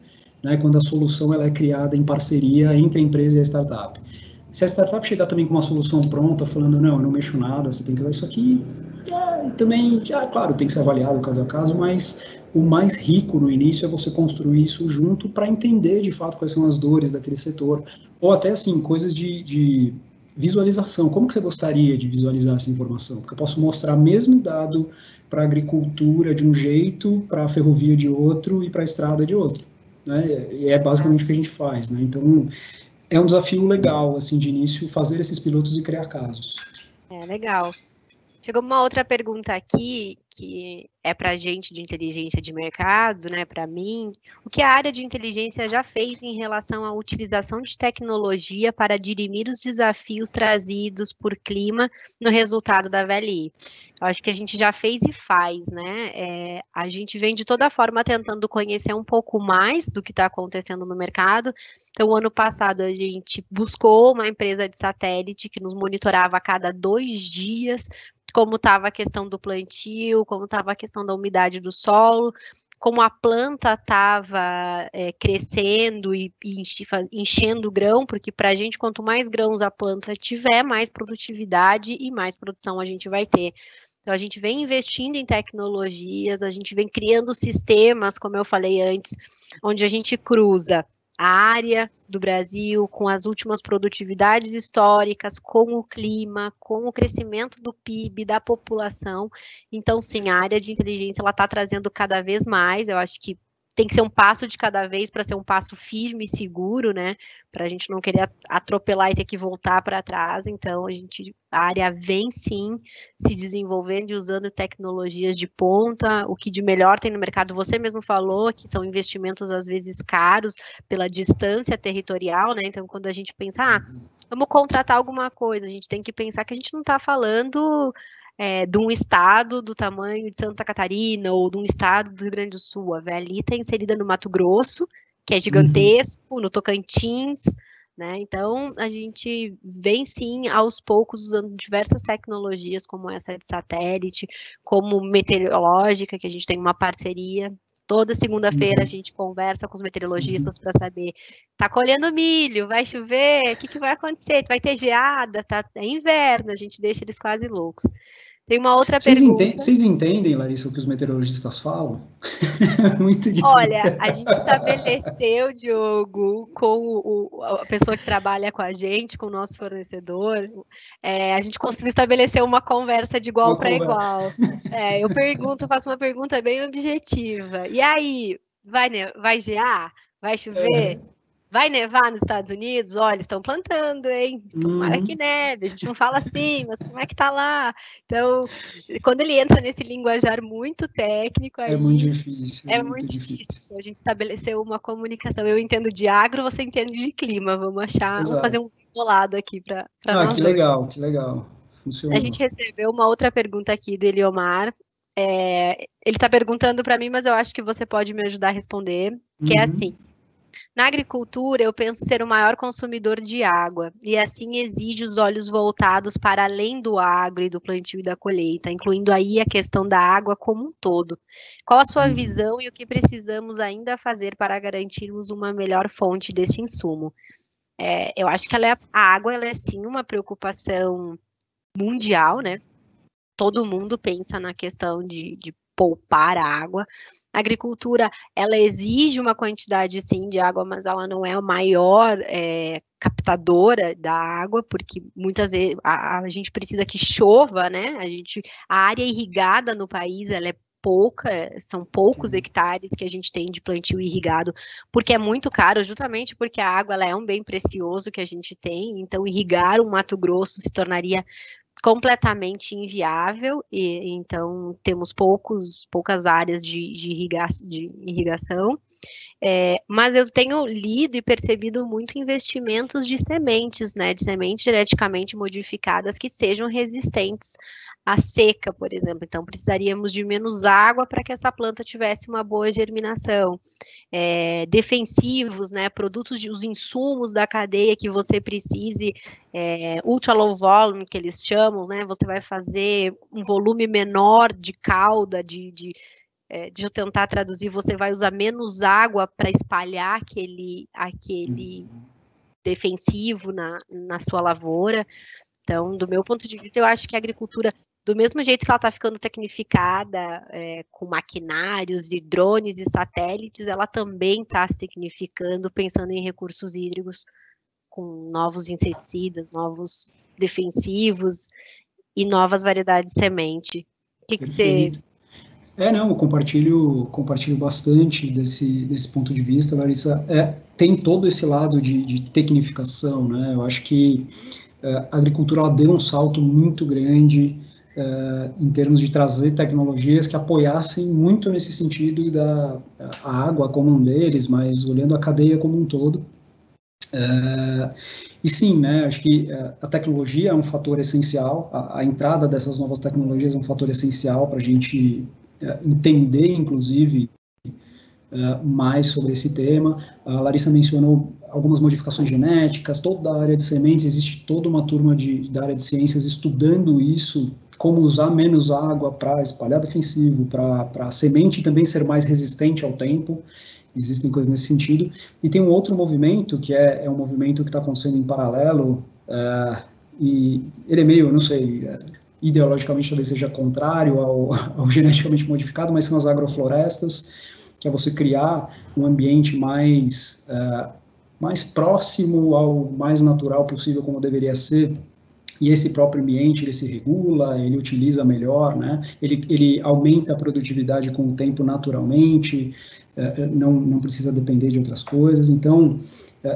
né? Quando a solução ela é criada em parceria entre a empresa e a startup. Se a startup chegar também com uma solução pronta, falando, não, eu não mexo nada, você tem que fazer isso aqui, também, claro, tem que ser avaliado caso a caso, mas o mais rico no início é você construir isso junto para entender, de fato, quais são as dores daquele setor. Ou até, assim, coisas de visualização. Como que você gostaria de visualizar essa informação? Porque eu posso mostrar o mesmo dado para a agricultura de um jeito, para a ferrovia de outro e para a estrada de outro. Né? E é basicamente o que a gente faz, né? Então, é um desafio legal, assim, de início, fazer esses pilotos e criar casos.
Legal. Chegou uma outra pergunta aqui, que é para a gente de inteligência de mercado, né, para mim. O que a área de inteligência já fez em relação à utilização de tecnologia para dirimir os desafios trazidos por clima no resultado da VLI? Eu acho que a gente já fez e faz, né? A gente vem de toda forma tentando conhecer um pouco mais do que está acontecendo no mercado. Então, ano passado, a gente buscou uma empresa de satélite que nos monitorava a cada 2 dias, como estava a questão do plantio, como estava a questão da umidade do solo, como a planta estava crescendo e enchendo o grão, porque para a gente, quanto mais grãos a planta tiver, mais produtividade e mais produção a gente vai ter. Então, a gente vem investindo em tecnologias, a gente vem criando sistemas, como eu falei antes, onde a gente cruza a área do Brasil com as últimas produtividades históricas, com o clima, com o crescimento do PIB, da população. Então, sim, a área de inteligência ela está trazendo cada vez mais, eu acho que tem que ser um passo de cada vez para ser um passo firme e seguro, né? Para a gente não querer atropelar e ter que voltar para trás. Então, a área vem sim se desenvolvendo e usando tecnologias de ponta. O que de melhor tem no mercado, você mesmo falou, que são investimentos às vezes caros pela distância territorial, né? Então, quando a gente pensa, vamos contratar alguma coisa, a gente tem que pensar que a gente não está falando de um estado do tamanho de Santa Catarina ou de um estado do Rio Grande do Sul. A VLI está inserida no Mato Grosso, que é gigantesco, no Tocantins, né? Então, a gente vem sim, aos poucos, usando diversas tecnologias, como essa de satélite, como meteorológica, que a gente tem uma parceria. Toda segunda-feira a gente conversa com os meteorologistas para saber, tá colhendo milho, vai chover, o que vai acontecer? Vai ter geada, é inverno, a gente deixa eles quase loucos. Tem uma outra pergunta.
Vocês entendem, Larissa, o que os meteorologistas falam? Muito difícil.
Olha, a gente estabeleceu, Diogo, com a pessoa que trabalha com a gente, com o nosso fornecedor, a gente conseguiu estabelecer uma conversa de igual para igual. Eu faço uma pergunta bem objetiva. E aí, vai gear? Vai chover? Vai nevar nos Estados Unidos? Olha, estão plantando, hein? Tomara que neve. A gente não fala assim, mas como é que tá lá? Então, quando ele entra nesse linguajar muito técnico, aí,
é muito difícil.
É muito difícil. A gente estabeleceu uma comunicação. Eu entendo de agro, você entende de clima. Vamos fazer um bolado aqui para nós.
Que legal, que legal. Funcionou.
A gente recebeu uma outra pergunta aqui do Eliomar. Ele está perguntando para mim, mas eu acho que você pode me ajudar a responder, que é assim. Na agricultura, eu penso ser o maior consumidor de água, e assim exige os olhos voltados para além do agro e do plantio e da colheita, incluindo aí a questão da água como um todo. Qual a sua visão e o que precisamos ainda fazer para garantirmos uma melhor fonte deste insumo? Eu acho que a água ela é sim uma preocupação mundial, né? Todo mundo pensa na questão de poupar a água. A agricultura, ela exige uma quantidade, sim, de água, mas ela não é a maior captadora da água, porque muitas vezes a gente precisa que chova, né? A área irrigada no país, ela é pouca, são poucos hectares que a gente tem de plantio irrigado, porque é muito caro, justamente porque a água ela é um bem precioso que a gente tem, então irrigar o Mato Grosso se tornaria completamente inviável, e então temos poucas áreas de irrigação, mas eu tenho lido e percebido muito investimentos de sementes, né, de sementes geneticamente modificadas que sejam resistentes à seca, por exemplo. Então, precisaríamos de menos água para que essa planta tivesse uma boa germinação. Defensivos, né, os insumos da cadeia que você precise, ultra low volume, que eles chamam, né, você vai fazer um volume menor de cauda, deixa eu tentar traduzir, você vai usar menos água para espalhar aquele defensivo na sua lavoura. Então, do meu ponto de vista, eu acho que a agricultura, do mesmo jeito que ela está ficando tecnificada, com maquinários de drones e satélites, ela também está se tecnificando, pensando em recursos hídricos, com novos inseticidas, novos defensivos e novas variedades de semente. O que você...
eu compartilho bastante desse ponto de vista, Larissa. Tem todo esse lado de tecnificação, né? Eu acho que a agricultura ela deu um salto muito grande em termos de trazer tecnologias que apoiassem muito nesse sentido da água como um deles, mas olhando a cadeia como um todo. E sim, né, acho que a tecnologia é um fator essencial, a entrada dessas novas tecnologias é um fator essencial para a gente entender, inclusive, mais sobre esse tema. A Larissa mencionou algumas modificações genéticas, toda a área de sementes, existe toda uma turma da área de ciências estudando isso, como usar menos água para espalhar defensivo, para a semente também ser mais resistente ao tempo. Existem coisas nesse sentido. E tem um outro movimento, que é um movimento que está acontecendo em paralelo, e ele é meio, não sei, ideologicamente talvez seja contrário ao geneticamente modificado, mas são as agroflorestas, que é você criar um ambiente mais próximo ao mais natural possível, como deveria ser, e esse próprio ambiente, ele se regula, ele utiliza melhor, né? Ele aumenta a produtividade com o tempo naturalmente, não precisa depender de outras coisas. Então,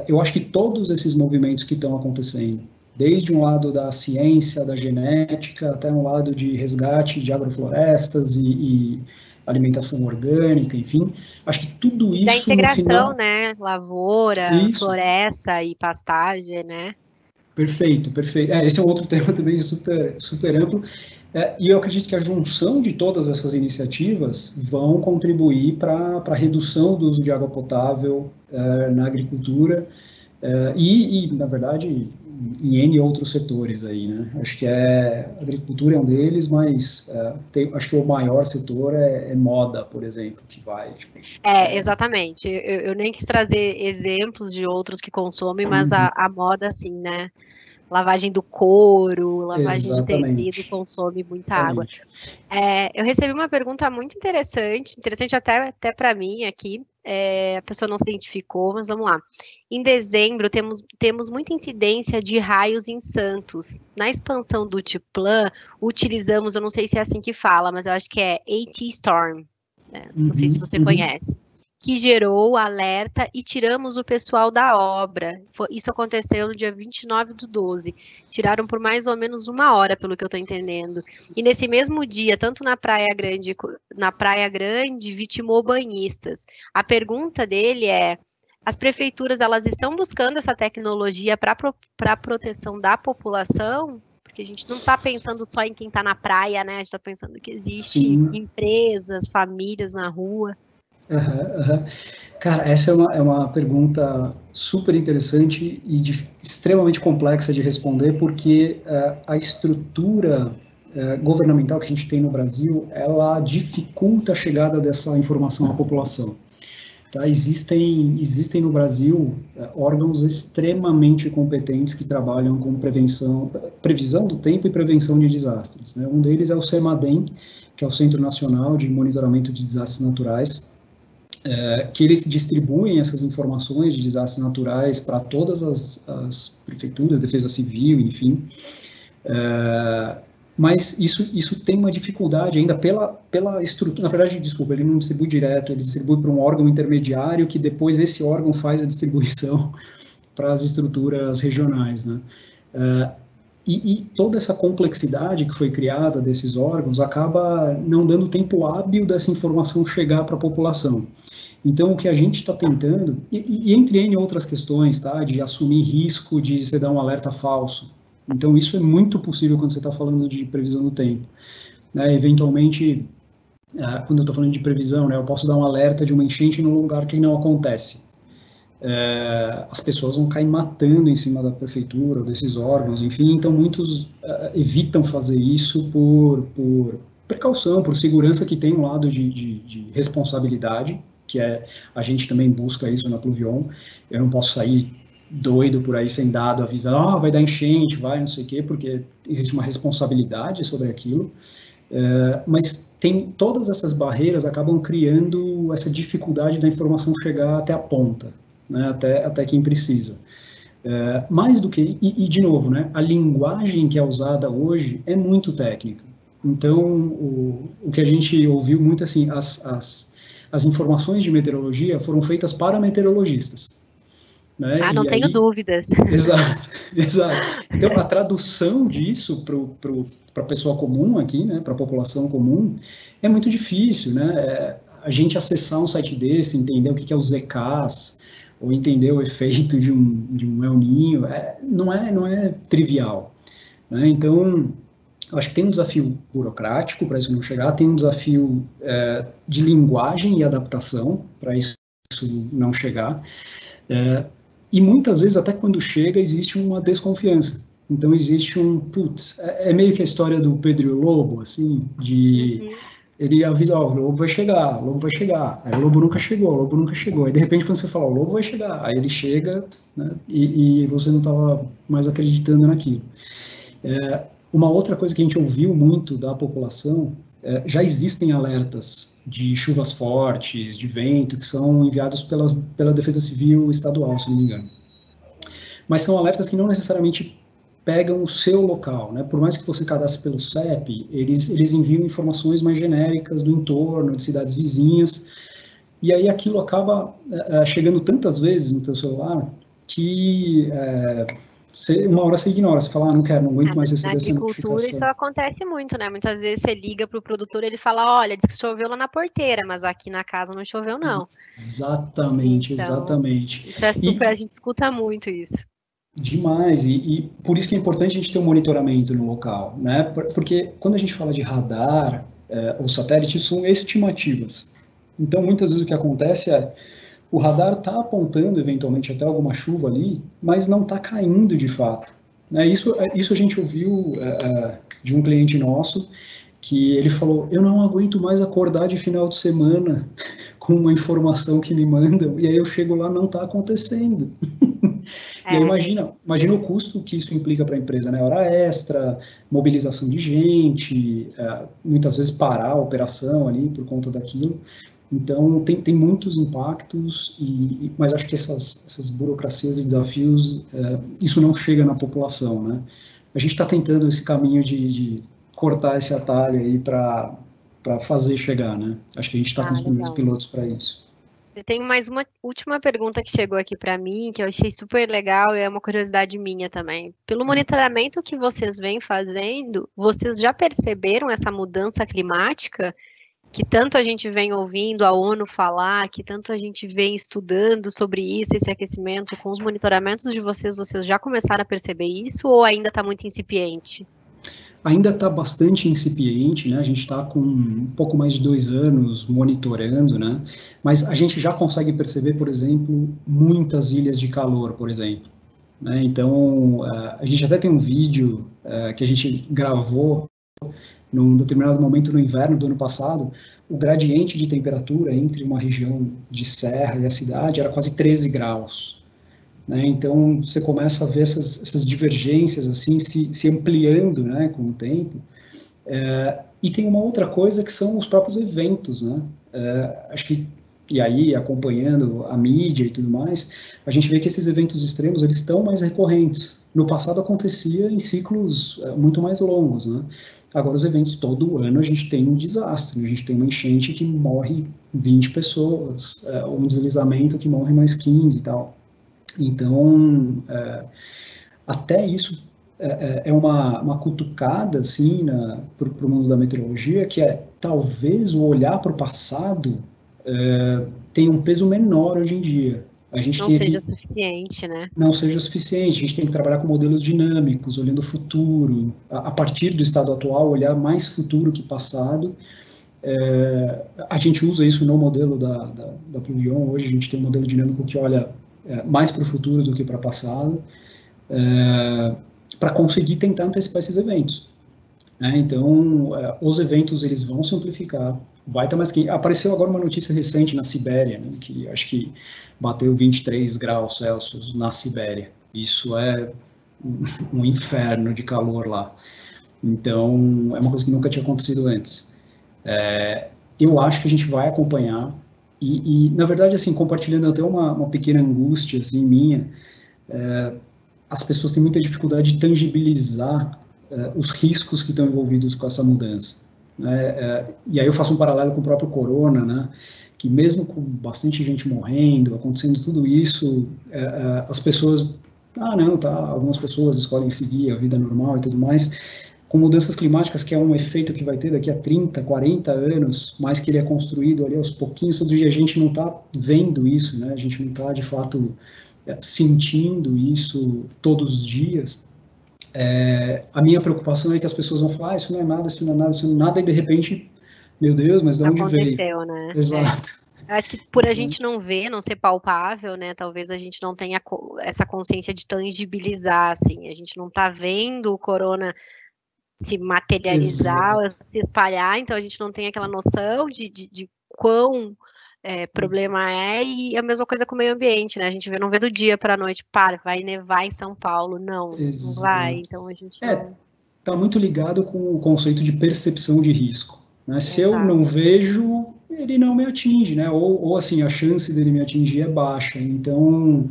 eu acho que todos esses movimentos que estão acontecendo, desde um lado da ciência, da genética, até um lado de resgate de agroflorestas e alimentação orgânica, enfim, acho que tudo isso...
Da integração,
no final...
né? Lavoura,
isso.
Floresta e pastagem, né?
Perfeito, perfeito. Esse é um outro tema também super amplo. E eu acredito que a junção de todas essas iniciativas vão contribuir para a redução do uso de água potável na agricultura e, na verdade, em N outros setores aí, né? Acho que a agricultura é um deles, mas acho que o maior setor é moda, por exemplo, que vai...
Exatamente. Eu nem quis trazer exemplos de outros que consomem, mas a moda, assim, né? Lavagem do couro, lavagem
Exatamente.
de tecido consome muita água. Eu recebi uma pergunta muito interessante até para mim aqui. A pessoa não se identificou, mas vamos lá. Em dezembro, temos muita incidência de raios em Santos. Na expansão do Tiplan, utilizamos, eu não sei se é assim que fala, mas eu acho que é AT Storm. Não sei se você conhece. Que gerou alerta e tiramos o pessoal da obra. Isso aconteceu no dia 29/12. Tiraram por mais ou menos 1 hora, pelo que eu estou entendendo. E nesse mesmo dia, tanto na Praia Grande, vitimou banhistas. A pergunta dele é: as prefeituras, elas estão buscando essa tecnologia para a proteção da população? Porque a gente não está pensando só em quem está na praia, né? A gente está pensando que existe empresas, famílias na rua.
Cara, essa é uma pergunta super interessante e extremamente complexa de responder, porque a estrutura governamental que a gente tem no Brasil, ela dificulta a chegada dessa informação à população. Tá? Existem no Brasil órgãos extremamente competentes que trabalham com previsão do tempo e prevenção de desastres, né? Um deles é o CEMADEM, que é o Centro Nacional de Monitoramento de Desastres Naturais, que eles distribuem essas informações de desastres naturais para todas as prefeituras, defesa civil, enfim, mas isso tem uma dificuldade ainda pela estrutura. Na verdade, desculpa, ele não distribui direto, ele distribui para um órgão intermediário, que depois esse órgão faz a distribuição para as estruturas regionais, né? E toda essa complexidade que foi criada desses órgãos acaba não dando tempo hábil dessa informação chegar para a população. Então, o que a gente está tentando, e entre N outras questões, tá, de assumir risco de você dar um alerta falso. Então, isso é muito possível quando você está falando de previsão do tempo. Né, eventualmente, quando eu estou falando de previsão, né, eu posso dar um alerta de uma enchente num lugar que não acontece. As pessoas vão cair matando em cima da prefeitura, ou desses órgãos, enfim, então muitos evitam fazer isso por precaução, por segurança, que tem um lado de responsabilidade, que a gente também busca isso na Pluvion. Eu não posso sair doido por aí sem dado, avisar, vai dar enchente, vai, não sei o quê, porque existe uma responsabilidade sobre aquilo, mas todas essas barreiras acabam criando essa dificuldade da informação chegar até a ponta, né, até quem precisa. Mais do que, e de novo, né, a linguagem que é usada hoje é muito técnica. Então, o que a gente ouviu muito, assim, as informações de meteorologia foram feitas para meteorologistas. Né?
Não tenho dúvidas.
Exato. Então, a tradução disso para a pessoa comum aqui, né, para a população comum, é muito difícil, né? A gente acessar um site desse, entender o que é o ZCAS, ou entender o efeito de um El Niño, não é trivial. Né? Então, eu acho que tem um desafio burocrático para isso não chegar, tem um desafio de linguagem e adaptação para isso não chegar, e muitas vezes, até quando chega, existe uma desconfiança. Então, existe é meio que a história do Pedro e o Lobo, assim, ele avisa, o lobo vai chegar, aí o lobo nunca chegou, aí de repente quando você fala, o lobo vai chegar, aí ele chega, né, e você não estava mais acreditando naquilo. Uma outra coisa que a gente ouviu muito da população, já existem alertas de chuvas fortes, de vento, que são enviados pela Defesa Civil Estadual, se não me engano. Mas são alertas que não necessariamente pegam o seu local, né? Por mais que você cadastre pelo CEP, eles enviam informações mais genéricas do entorno, de cidades vizinhas, e aí aquilo acaba chegando tantas vezes no teu celular que uma hora você ignora, você fala, não quero, não aguento mais receber essa notificação.
Na agricultura isso acontece muito, né? Muitas vezes você liga para o produtor, ele fala, olha, diz que choveu lá na porteira, mas aqui na casa não choveu, não.
Exatamente, então, exatamente.
Isso é super, a gente escuta muito isso.
Demais, e por isso que é importante a gente ter um monitoramento no local, né? Porque quando a gente fala de radar ou satélite, são estimativas. Então, muitas vezes o que acontece é o radar está apontando eventualmente até alguma chuva ali, mas não está caindo de fato. Né? Isso a gente ouviu de um cliente nosso, que ele falou, eu não aguento mais acordar de final de semana com uma informação que me mandam, e aí eu chego lá, não está acontecendo. E aí imagina o custo que isso implica para a empresa, né? Hora extra, mobilização de gente, muitas vezes parar a operação ali por conta daquilo. Então, tem muitos impactos, mas acho que essas burocracias e desafios, isso não chega na população, né? A gente está tentando esse caminho de cortar esse atalho aí para fazer chegar, né? Acho que a gente está com os primeiros pilotos para isso.
Eu tenho mais uma última pergunta que chegou aqui para mim, que eu achei super legal e é uma curiosidade minha também. Pelo monitoramento que vocês vêm fazendo, vocês já perceberam essa mudança climática que tanto a gente vem ouvindo a ONU falar, que tanto a gente vem estudando sobre isso, esse aquecimento, com os monitoramentos de vocês já começaram a perceber isso ou ainda está muito incipiente?
Ainda está bastante incipiente, né? A gente está com um pouco mais de 2 anos monitorando, né? Mas a gente já consegue perceber, por exemplo, muitas ilhas de calor, por exemplo. Né? Então, a gente até tem um vídeo que a gente gravou num determinado momento no inverno do ano passado, o gradiente de temperatura entre uma região de serra e a cidade era quase 13 graus. Né? Então, você começa a ver essas divergências assim se ampliando, né, com o tempo. E tem uma outra coisa que são os próprios eventos. Né? Acho que, e aí, acompanhando a mídia e tudo mais, a gente vê que esses eventos extremos eles estão mais recorrentes. No passado acontecia em ciclos muito mais longos, né? Agora, os eventos, todo ano a gente tem um desastre, a gente tem uma enchente que morre 20 pessoas, um deslizamento que morre mais 15 e tal. Então, até isso é uma cutucada, assim, para o mundo da meteorologia, que talvez o olhar para o passado tenha um peso menor hoje em dia. A gente
não seja suficiente, né?
Não seja suficiente, a gente tem que trabalhar com modelos dinâmicos, olhando o futuro, a partir do estado atual, olhar mais futuro que passado. A gente usa isso no modelo da Pluvion, hoje a gente tem um modelo dinâmico que olha mais para o futuro do que para o passado, para conseguir tentar antecipar esses eventos. Então, os eventos eles vão se amplificar, vai ter mais quente. Apareceu agora uma notícia recente na Sibéria, né, que acho que bateu 23 graus Celsius na Sibéria. Isso é um inferno de calor lá. Então, é uma coisa que nunca tinha acontecido antes. Eu acho que a gente vai acompanhar, e na verdade, assim, compartilhando até uma pequena angústia assim, minha, as pessoas têm muita dificuldade de tangibilizar os riscos que estão envolvidos com essa mudança. E aí eu faço um paralelo com o próprio corona, né, que mesmo com bastante gente morrendo, acontecendo tudo isso, as pessoas, algumas pessoas escolhem seguir a vida normal e tudo mais, com mudanças climáticas, que é um efeito que vai ter daqui a 30, 40 anos, mas que ele é construído ali aos pouquinhos, todo dia a gente não está vendo isso, né, a gente não está, de fato, sentindo isso todos os dias. A minha preocupação é que as pessoas vão falar, isso não é nada, isso não é nada, isso não é nada, e de repente, meu Deus, mas de onde veio?
Aconteceu, né?
Exato.
Eu acho que por a gente não ver, não ser palpável, né, talvez a gente não tenha essa consciência de tangibilizar, assim, a gente não está vendo o corona se materializar, se espalhar, então a gente não tem aquela noção de quão problema e a mesma coisa com o meio ambiente, né? A gente não vê do dia para a noite, vai nevar em São Paulo, não vai, então a gente não...
está muito ligado com o conceito de percepção de risco, né? Se eu não vejo, ele não me atinge, né? Ou assim, a chance dele me atingir é baixa. Então,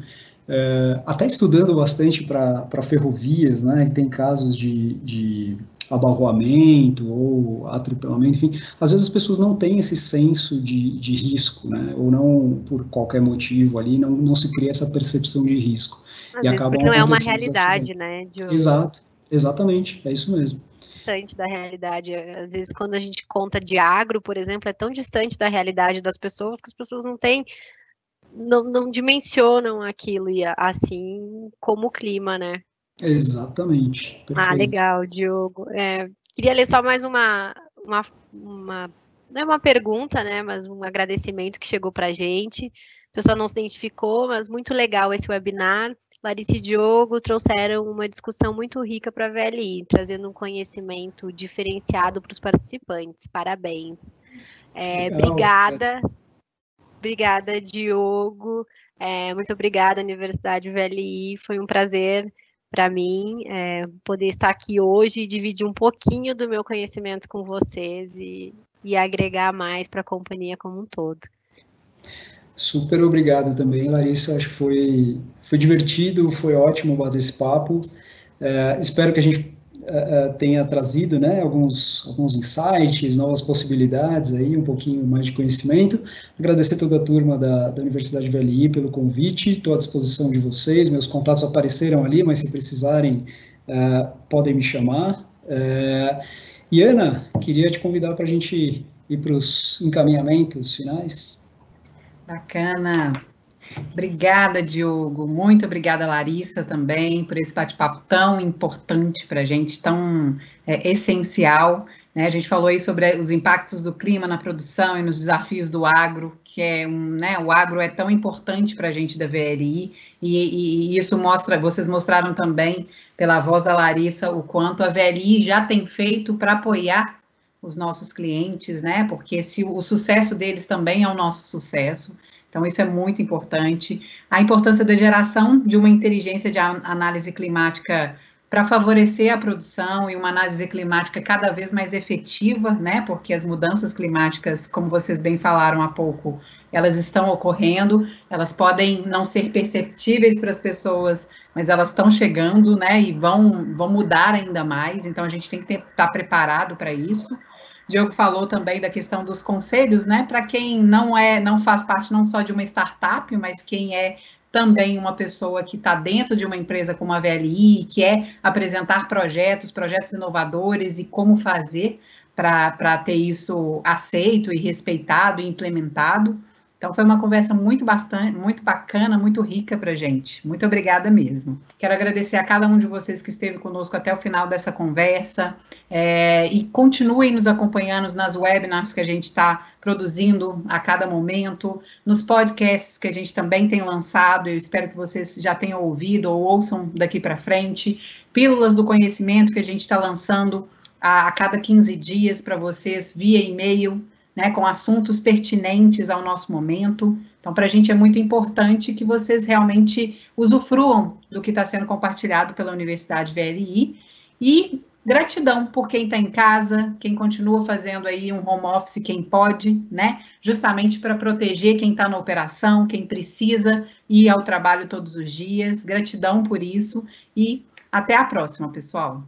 até estudando bastante para ferrovias, né? E tem casos de abalroamento ou atropelamento, enfim, às vezes as pessoas não têm esse senso de risco, né? Ou não, por qualquer motivo ali, não se cria essa percepção de risco.
Às
E
vezes
acabam
porque não é uma
acontecendo os
realidade,
acidentes.
né, Diogo?
Exato, exatamente, é isso mesmo.
Distante da realidade. Às vezes, quando a gente conta de agro, por exemplo, é tão distante da realidade das pessoas que as pessoas não dimensionam aquilo, e assim como o clima, né?
Exatamente, perfeito.
Legal, Diogo. Queria ler só mais não é uma pergunta, né, mas um agradecimento que chegou para a gente. A pessoa não se identificou, mas muito legal esse webinar. Larissa e Diogo trouxeram uma discussão muito rica para a VLI, trazendo um conhecimento diferenciado para os participantes. Parabéns. Obrigada, Diogo. Muito obrigada, Universidade VLI. Foi um prazer para mim poder estar aqui hoje e dividir um pouquinho do meu conhecimento com vocês e agregar mais para a companhia como um todo.
Super obrigado também, Larissa. Acho que foi divertido, foi ótimo bater esse papo. Espero que a gente tenha trazido, né, alguns insights, novas possibilidades, aí, um pouquinho mais de conhecimento. Agradecer toda a turma da Universidade VLI pelo convite, estou à disposição de vocês, meus contatos apareceram ali, mas se precisarem, podem me chamar. E Ana, queria te convidar para a gente ir para os encaminhamentos finais.
Bacana. Obrigada, Diogo. Muito obrigada, Larissa, também, por esse bate-papo tão importante para a gente, tão essencial. Né? A gente falou aí sobre os impactos do clima na produção e nos desafios do agro, que o agro é tão importante para a gente da VLI, e isso vocês mostraram também, pela voz da Larissa, o quanto a VLI já tem feito para apoiar os nossos clientes, né? Porque o sucesso deles também é o nosso sucesso. Então, isso é muito importante. A importância da geração de uma inteligência de análise climática para favorecer a produção e uma análise climática cada vez mais efetiva, né? Porque as mudanças climáticas, como vocês bem falaram há pouco, elas estão ocorrendo, elas podem não ser perceptíveis para as pessoas, mas elas estão chegando, né? E vão mudar ainda mais. Então, a gente tem que estar preparado para isso. Diogo falou também da questão dos conselhos, né? Para quem não faz parte não só de uma startup, mas quem é também uma pessoa que está dentro de uma empresa como a VLI, que quer apresentar projetos inovadores e como fazer para ter isso aceito e respeitado e implementado. Então, foi uma conversa muito bacana, muito rica para a gente. Muito obrigada mesmo. Quero agradecer a cada um de vocês que esteve conosco até o final dessa conversa e continuem nos acompanhando nas webinars que a gente está produzindo a cada momento, nos podcasts que a gente também tem lançado, eu espero que vocês já tenham ouvido ou ouçam daqui para frente, pílulas do conhecimento que a gente está lançando a cada 15 dias para vocês via e-mail, né, com assuntos pertinentes ao nosso momento. Então, para a gente é muito importante que vocês realmente usufruam do que está sendo compartilhado pela Universidade VLI e gratidão por quem está em casa, quem continua fazendo aí um home office, quem pode, né, justamente para proteger quem está na operação, quem precisa ir ao trabalho todos os dias. Gratidão por isso e até a próxima, pessoal.